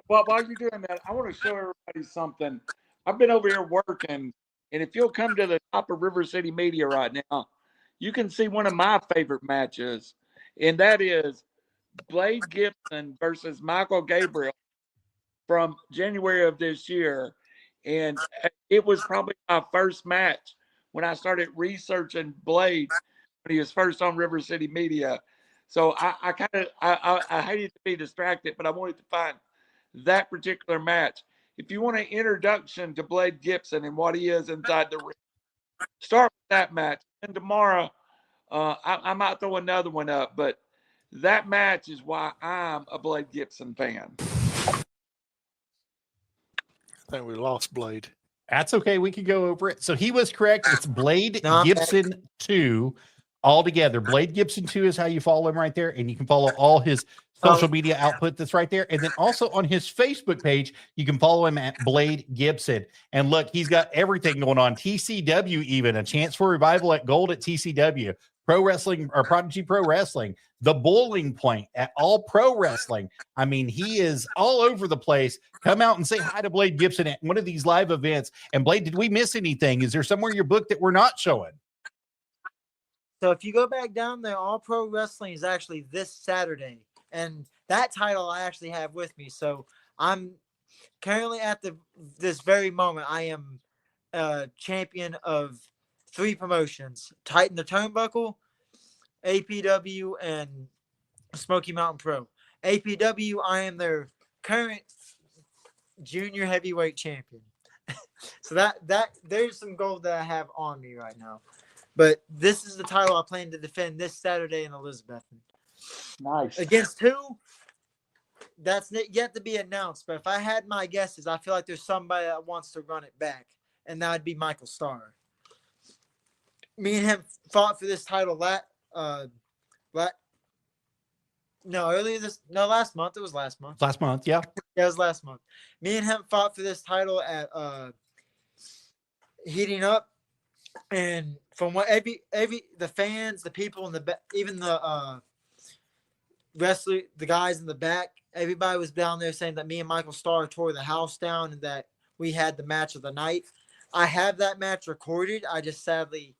Well, while you're doing that, I want to show everybody something. I've been over here working, and if you'll come to the top of Rivercity Media right now, you can see one of my favorite matches, and that is Blade Gibson versus Michael Gabriel from January of this year. And it was probably my first match when I started researching Blade when he was first on River City Media. So I hated to be distracted, but I wanted to find that particular match. If you want an introduction to Blade Gibson and what he is inside the ring, start with that match. And tomorrow, I might throw another one up, but that match is why I'm a Blade Gibson fan. I think we lost Blade. That's okay. We can go over it. So he was correct. It's Blade Gibson 2 all together. Blade Gibson 2 is how you follow him right there. And you can follow all his social media output that's right there. And then also on his Facebook page, you can follow him at Blade Gibson. And look, he's got everything going on. TCW, even a chance for revival at Gold at TCW. Pro Wrestling or Prodigy Pro Wrestling, the Bowling Point at All Pro Wrestling. I mean, he is all over the place. Come out and say hi to Blade Gibson at one of these live events. And Blade, did we miss anything? Is there somewhere in your book that we're not showing? So if you go back down there, All Pro Wrestling is actually this Saturday. And that title I actually have with me. So I'm currently at this very moment, I am champion of 3 promotions: Tighten the Turnbuckle, APW, and Smoky Mountain Pro. APW, I am their current junior heavyweight champion. So that there's some gold that I have on me right now. But this is the title I plan to defend this Saturday in Elizabethton. Nice. Against who? That's yet to be announced. But if I had my guesses, I feel like there's somebody that wants to run it back, and that would be Michael Starr. Me and him fought for this title last month. It was last month. Last month, yeah. Yeah, it was last month. Me and him fought for this title at heating up, and from what every the fans, the people in the back, even the wrestler, the guys in the back, everybody was down there saying that me and Michael Starr tore the house down and that we had the match of the night. I have that match recorded. I just sadly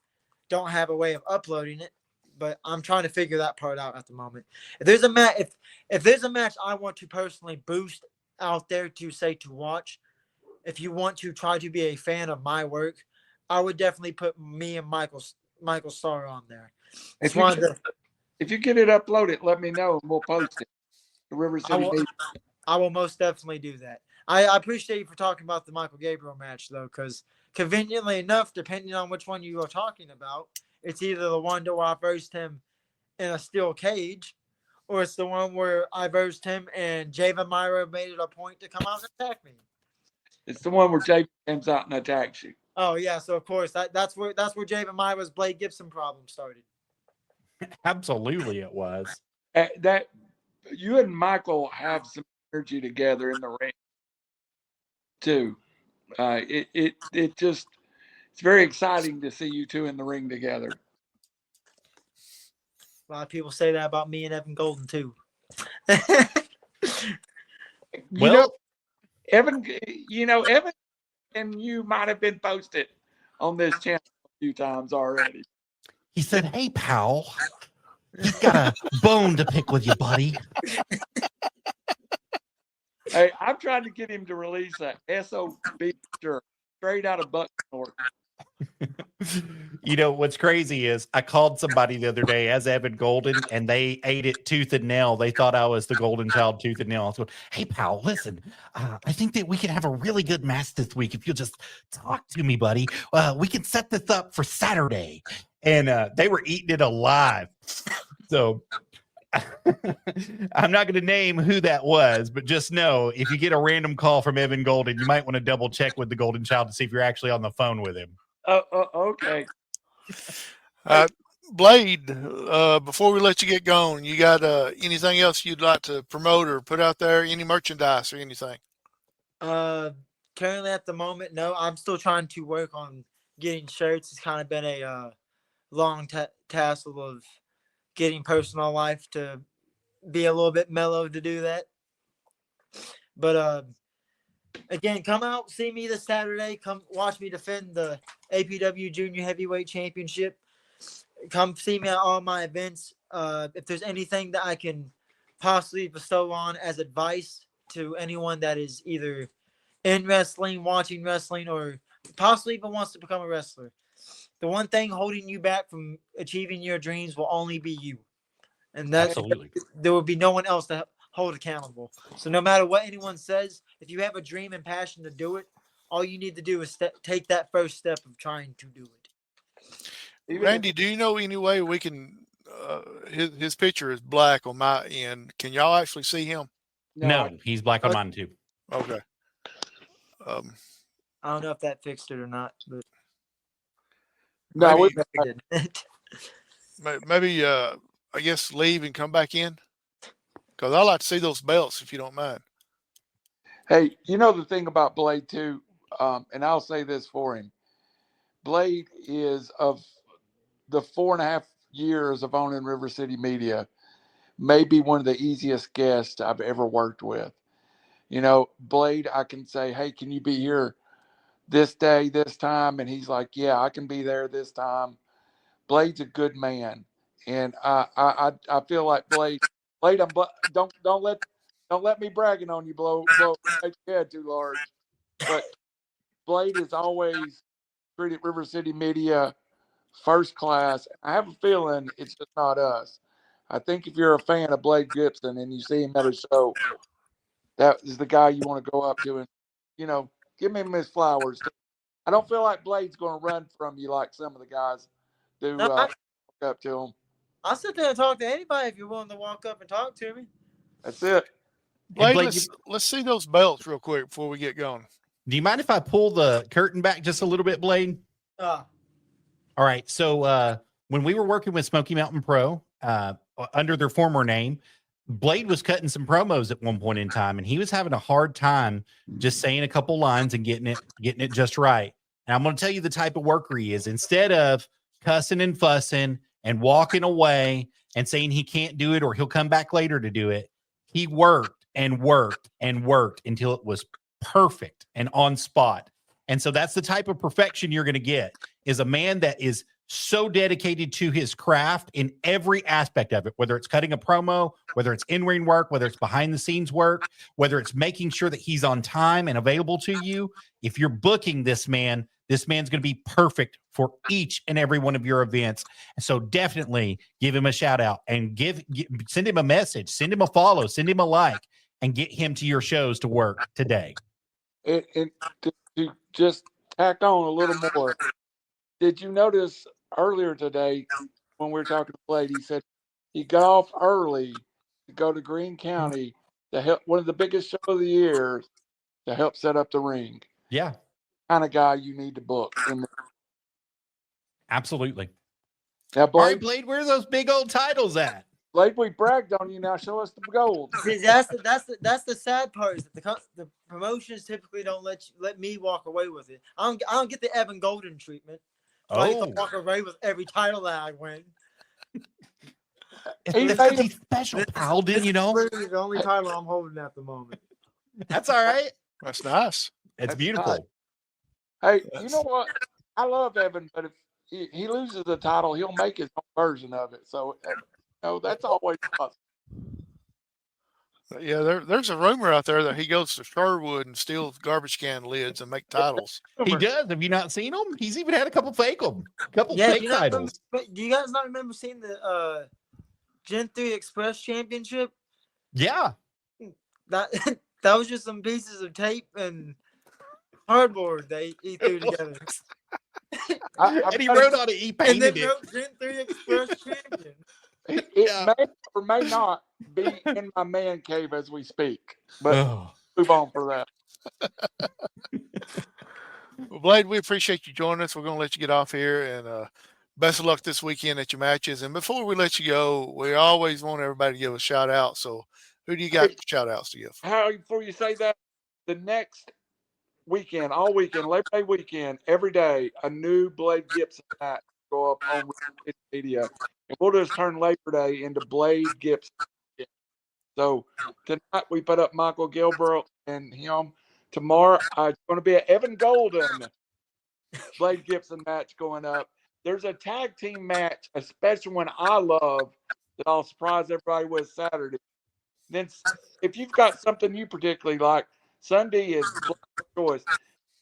don't have a way of uploading it, but I'm trying to figure that part out at the moment. If there's a match, if there's a match I want to personally boost out there to say to watch, if you want to try to be a fan of my work, I would definitely put me and Michael Starr on there. If you get it uploaded, let me know and we'll post it. The River City. I will most definitely do that. I appreciate you for talking about the Michael Gabriel match, though, because conveniently enough, depending on which one you are talking about, it's either the one where I versed him in a steel cage, or it's the one where I versed him and Javen Myra made it a point to come out and attack me. It's the one where Javen comes out and attacks you. Oh yeah, so of course that's where Javen Myra's Blade Gibson problem started. Absolutely, it was. That you and Michael have some energy together in the ring too. It just, it's very exciting to see you two in the ring together. A lot of people say that about me and Evan Golden too. Evan and you might have been posted on this channel a few times already. He said, "Hey, pal, he's got a bone to pick with you, buddy." Hey, I'm trying to get him to release a SOB shirt straight out of Bucknor. You know, what's crazy is I called somebody the other day as Evan Golden, and they ate it tooth and nail. They thought I was the Golden Child tooth and nail. I was going, "Hey, pal, listen, I think that we can have a really good match this week if you'll just talk to me, buddy. We can set this up for Saturday." And they were eating it alive. So I'm not going to name who that was, but just know if you get a random call from Evan Golden, you might want to double check with the Golden Child to see if you're actually on the phone with him. Okay. Blade, before we let you get going, you got anything else you'd like to promote or put out there? Any merchandise or anything? Currently at the moment, no. I'm still trying to work on getting shirts. It's kind of been a long tassel of getting personal life to be a little bit mellow to do that. But again, come out, see me this Saturday. Come watch me defend the APW Junior Heavyweight Championship. Come see me at all my events. If there's anything that I can possibly bestow on as advice to anyone that is either in wrestling, watching wrestling, or possibly even wants to become a wrestler, the one thing holding you back from achieving your dreams will only be you. And that's Absolutely. There will be no one else to hold accountable. So no matter what anyone says, if you have a dream and passion to do it, all you need to do is take that first step of trying to do it. Randy, do you know any way we can his picture is black on my end. Can y'all actually see him? No, he's black on mine too. Okay. I don't know if that fixed it or not, but no, maybe I guess leave and come back in, because I like to see those belts if you don't mind. Hey, you know the thing about Blade too, and I'll say this for him. Blade is, of the 4.5 years of owning River City Media, maybe one of the easiest guests I've ever worked with. You know, Blade, I can say, "Hey, can you be here this day, this time?" And he's like, "Yeah, I can be there this time." Blade's a good man, and I feel like Blade, don't let me bragging on you, blow make your head too large. But Blade has always treated River City Media first class. I have a feeling it's just not us. I think if you're a fan of Blade Gibson and you see him at a show, that is the guy you want to go up to and, you know, give him his flowers. I don't feel like Blade's going to run from you like some of the guys do. Walk up to him. I'll sit there and talk to anybody if you're willing to walk up and talk to me. That's it. Blade, Blade, let's see those belts real quick before we get going. Do you mind if I pull the curtain back just a little bit, Blade? All right. So when we were working with Smoky Mountain Pro under their former name, Blade was cutting some promos at one point in time, and he was having a hard time just saying a couple lines and getting it just right. And I'm going to tell you the type of worker he is. Instead of cussing and fussing and walking away and saying he can't do it or he'll come back later to do it, he worked and worked and worked until it was perfect and on spot. And so that's the type of perfection you're going to get, is a man that is so dedicated to his craft in every aspect of it, whether it's cutting a promo, whether it's in-ring work, whether it's behind the scenes work, whether it's making sure that he's on time and available to you. If you're booking this man's going to be perfect for each and every one of your events. And so definitely give him a shout out and send him a message, send him a follow, send him a like, and get him to your shows to work today. And to just tack on a little more, did you notice earlier today when we were talking to Blade, he said he got off early to go to Greene County to help one of the biggest shows of the year to help set up the ring. Yeah. Kind of guy you need to book. Absolutely. Now, All right, Blade, where are those big old titles at? Blade, we bragged on you. Now show us the gold. See, that's the sad part, is that the promotions typically don't let me walk away with it. I don't get the Evan Golden treatment. So I get to walk away with every title that I win. It's special, pal, didn't you know? Literally the only title I'm holding at the moment. That's all right. That's nice. It's beautiful. Nice. Hey, you know what? I love Evan, but if he loses the title, he'll make his own version of it. So, that's always possible. Yeah, there's a rumor out there that he goes to Sherwood and steals garbage can lids and make titles. He does. Have you not seen him? He's even had a couple fake titles. Do you guys not remember seeing the Gen 3 Express Championship? Yeah. That was just some pieces of tape and cardboard they threw together. And he wrote on it, he painted and then wrote Gen 3 Express Champion. It may or may not be in my man cave as we speak, but move on for that. Well, Blade, we appreciate you joining us. We're going to let you get off here, and best of luck this weekend at your matches. And before we let you go, we always want everybody to give a shout out. So who do you got shout outs to give? Before you say that, the next weekend, all weekend, Labor Day weekend, every day, a new Blade Gibson match go up on media. And we'll just turn Labor Day into Blade Gibson. So tonight we put up Michael Gilbert and him. Tomorrow it's going to be an Evan Golden Blade Gibson match going up. There's a tag team match, a special one I love that I'll surprise everybody with Saturday. Then if you've got something you particularly like, Sunday is Blade's choice.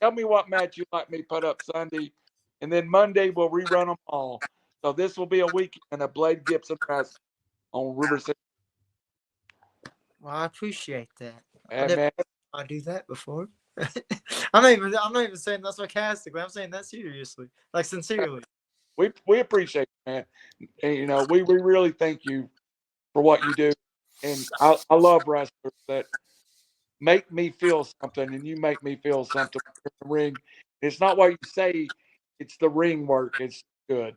Tell me what match you'd like me to put up Sunday. And then Monday we'll rerun them all. So this will be a weekend of Blade Gibson match on Rivercity. Well, I appreciate that. And I do that before. I'm not even saying that sarcastically. I'm saying that seriously, like sincerely. We appreciate it, man. And, we really thank you for what you do. And I love wrestlers that make me feel something, and you make me feel something in the ring. It's not what you say; it's the ring work. It's good.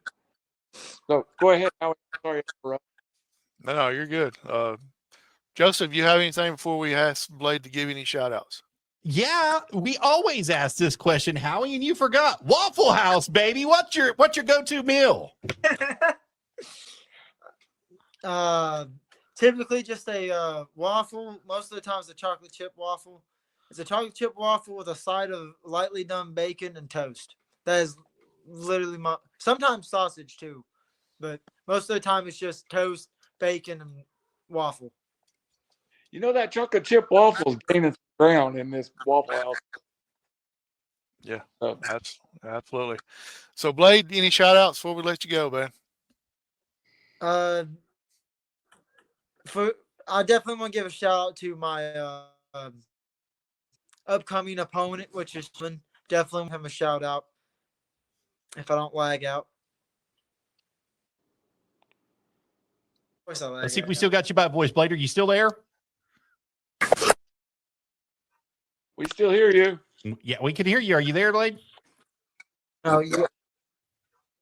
So go ahead, Howard. Sorry for No, you're good. Joseph, you have anything before we ask Blade to give you any shout outs? Yeah, we always ask this question, Howie, and you forgot. Waffle House, baby. What's your go-to meal? Typically just a waffle. Most of the time it's a chocolate chip waffle. It's a chocolate chip waffle with a side of lightly done bacon and toast. That is literally sometimes sausage too, but most of the time it's just toast, bacon, and waffle. that chocolate chip waffle is gaining ground in this Waffle House. Yeah, that's absolutely. So, Blade, any shout outs before we let you go, man? I definitely want to give a shout out to my upcoming opponent, which is definitely want him a shout out if I don't lag out. Let's see if we still got you by voice, Blade. Are you still there? We still hear you. Yeah, we can hear you. Are you there, Blade? Oh, yeah. Am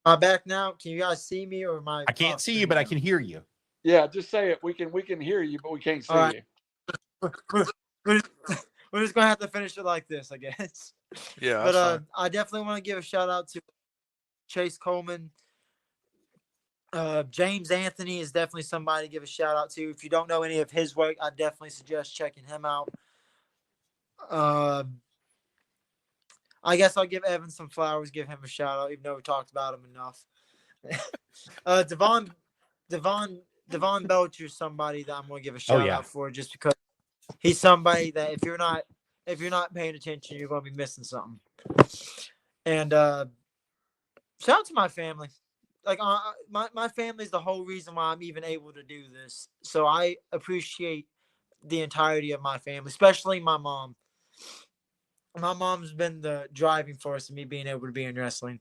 I back now? Can you guys see me, or am I? I can't see you, but I can hear you. Yeah, just say it. We can hear you, but we can't see you. We're just gonna have to finish it like this, I guess. Yeah, But that's fine. I definitely want to give a shout out to Chase Coleman. James Anthony is definitely somebody to give a shout out to. If you don't know any of his work, I definitely suggest checking him out. I guess I'll give Evan some flowers, give him a shout out, even though we talked about him enough. Devon Belcher is somebody that I'm gonna give a shout out for, just because he's somebody that if you're not paying attention, you're gonna be missing something. And shout out to my family. Like my family is the whole reason why I'm even able to do this. So I appreciate the entirety of my family, especially my mom. My mom's been the driving force of me being able to be in wrestling.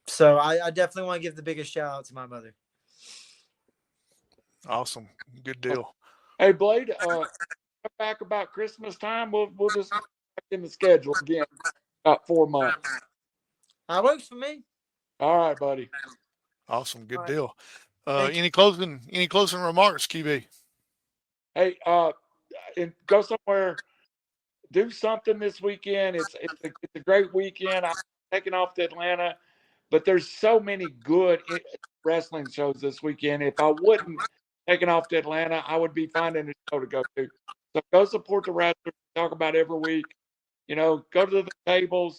So I definitely want to give the biggest shout out to my mother. Awesome. Good deal. Hey, Blade, back about Christmas time. We'll just get back in the schedule again. About 4 months. That works for me. All right, buddy. Awesome. Good All right. deal. Thank Any closing remarks, QB? Hey, and go somewhere. Do something this weekend. It's a great weekend. I'm taking off to Atlanta, but there's so many good wrestling shows this weekend. If I wouldn't taking off to Atlanta, I would be finding a show to go to. So go support the wrestlers. Talk about every week. Go to the tables.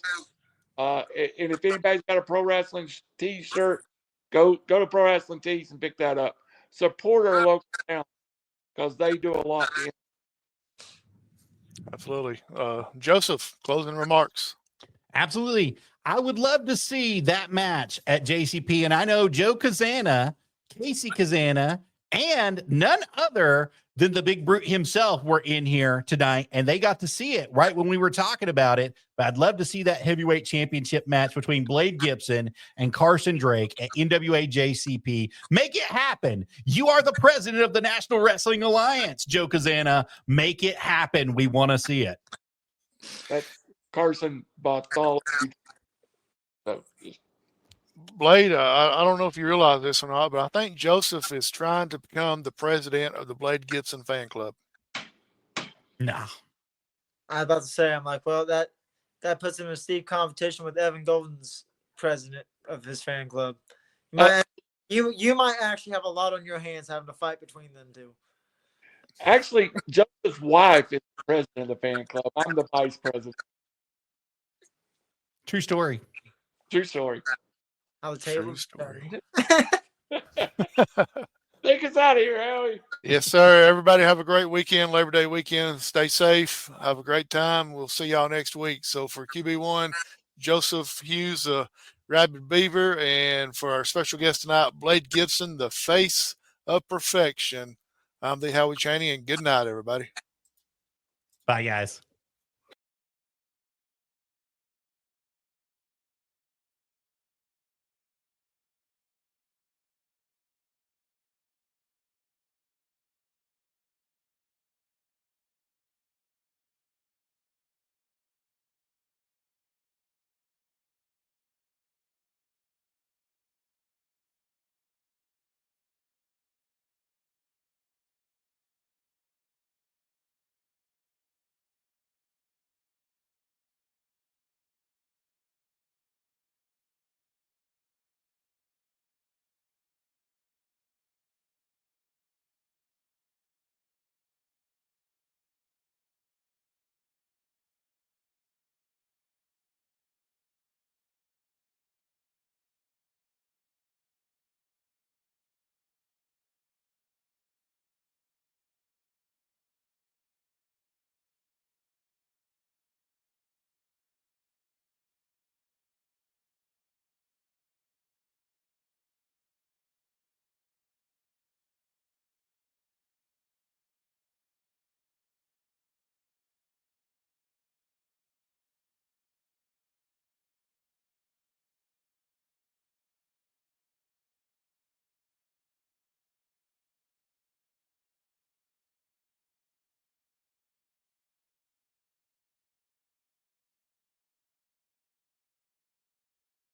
And if anybody's got a pro wrestling T-shirt, go to Pro Wrestling Tees and pick that up. Support our local town because they do a lot. Absolutely. Joseph, closing remarks. Absolutely. I would love to see that match at JCP. And I know Joe Kazana, Casey Kazana, and none other than the Big Brute himself were in here tonight, and they got to see it right when we were talking about it. But I'd love to see that heavyweight championship match between Blade Gibson and Carson Drake at NWA JCP. Make it happen. You are the president of the National Wrestling Alliance, Joe Kazana. Make it happen. We want to see it. That's Carson Bartholomew. So, Blade, I don't know if you realize this or not, but I think Joseph is trying to become the president of the Blade Gibson fan club. No. I was about to say, I'm like, well, that puts him in steep competition with Evan Golden's president of his fan club. You might actually have a lot on your hands having to fight between them two. Actually, Joseph's wife is the president of the fan club. I'm the vice president. True story. True story. How the True tables story. Take us out of here, Howie. Yes, sir. Everybody have a great weekend, Labor Day weekend. Stay safe. Have a great time. We'll see y'all next week. So for QB1, Joseph Hughes, Rabid Beaver, and for our special guest tonight, Blade Gibson, the face of perfection. I'm the Howie Chaney, and good night, everybody. Bye, guys.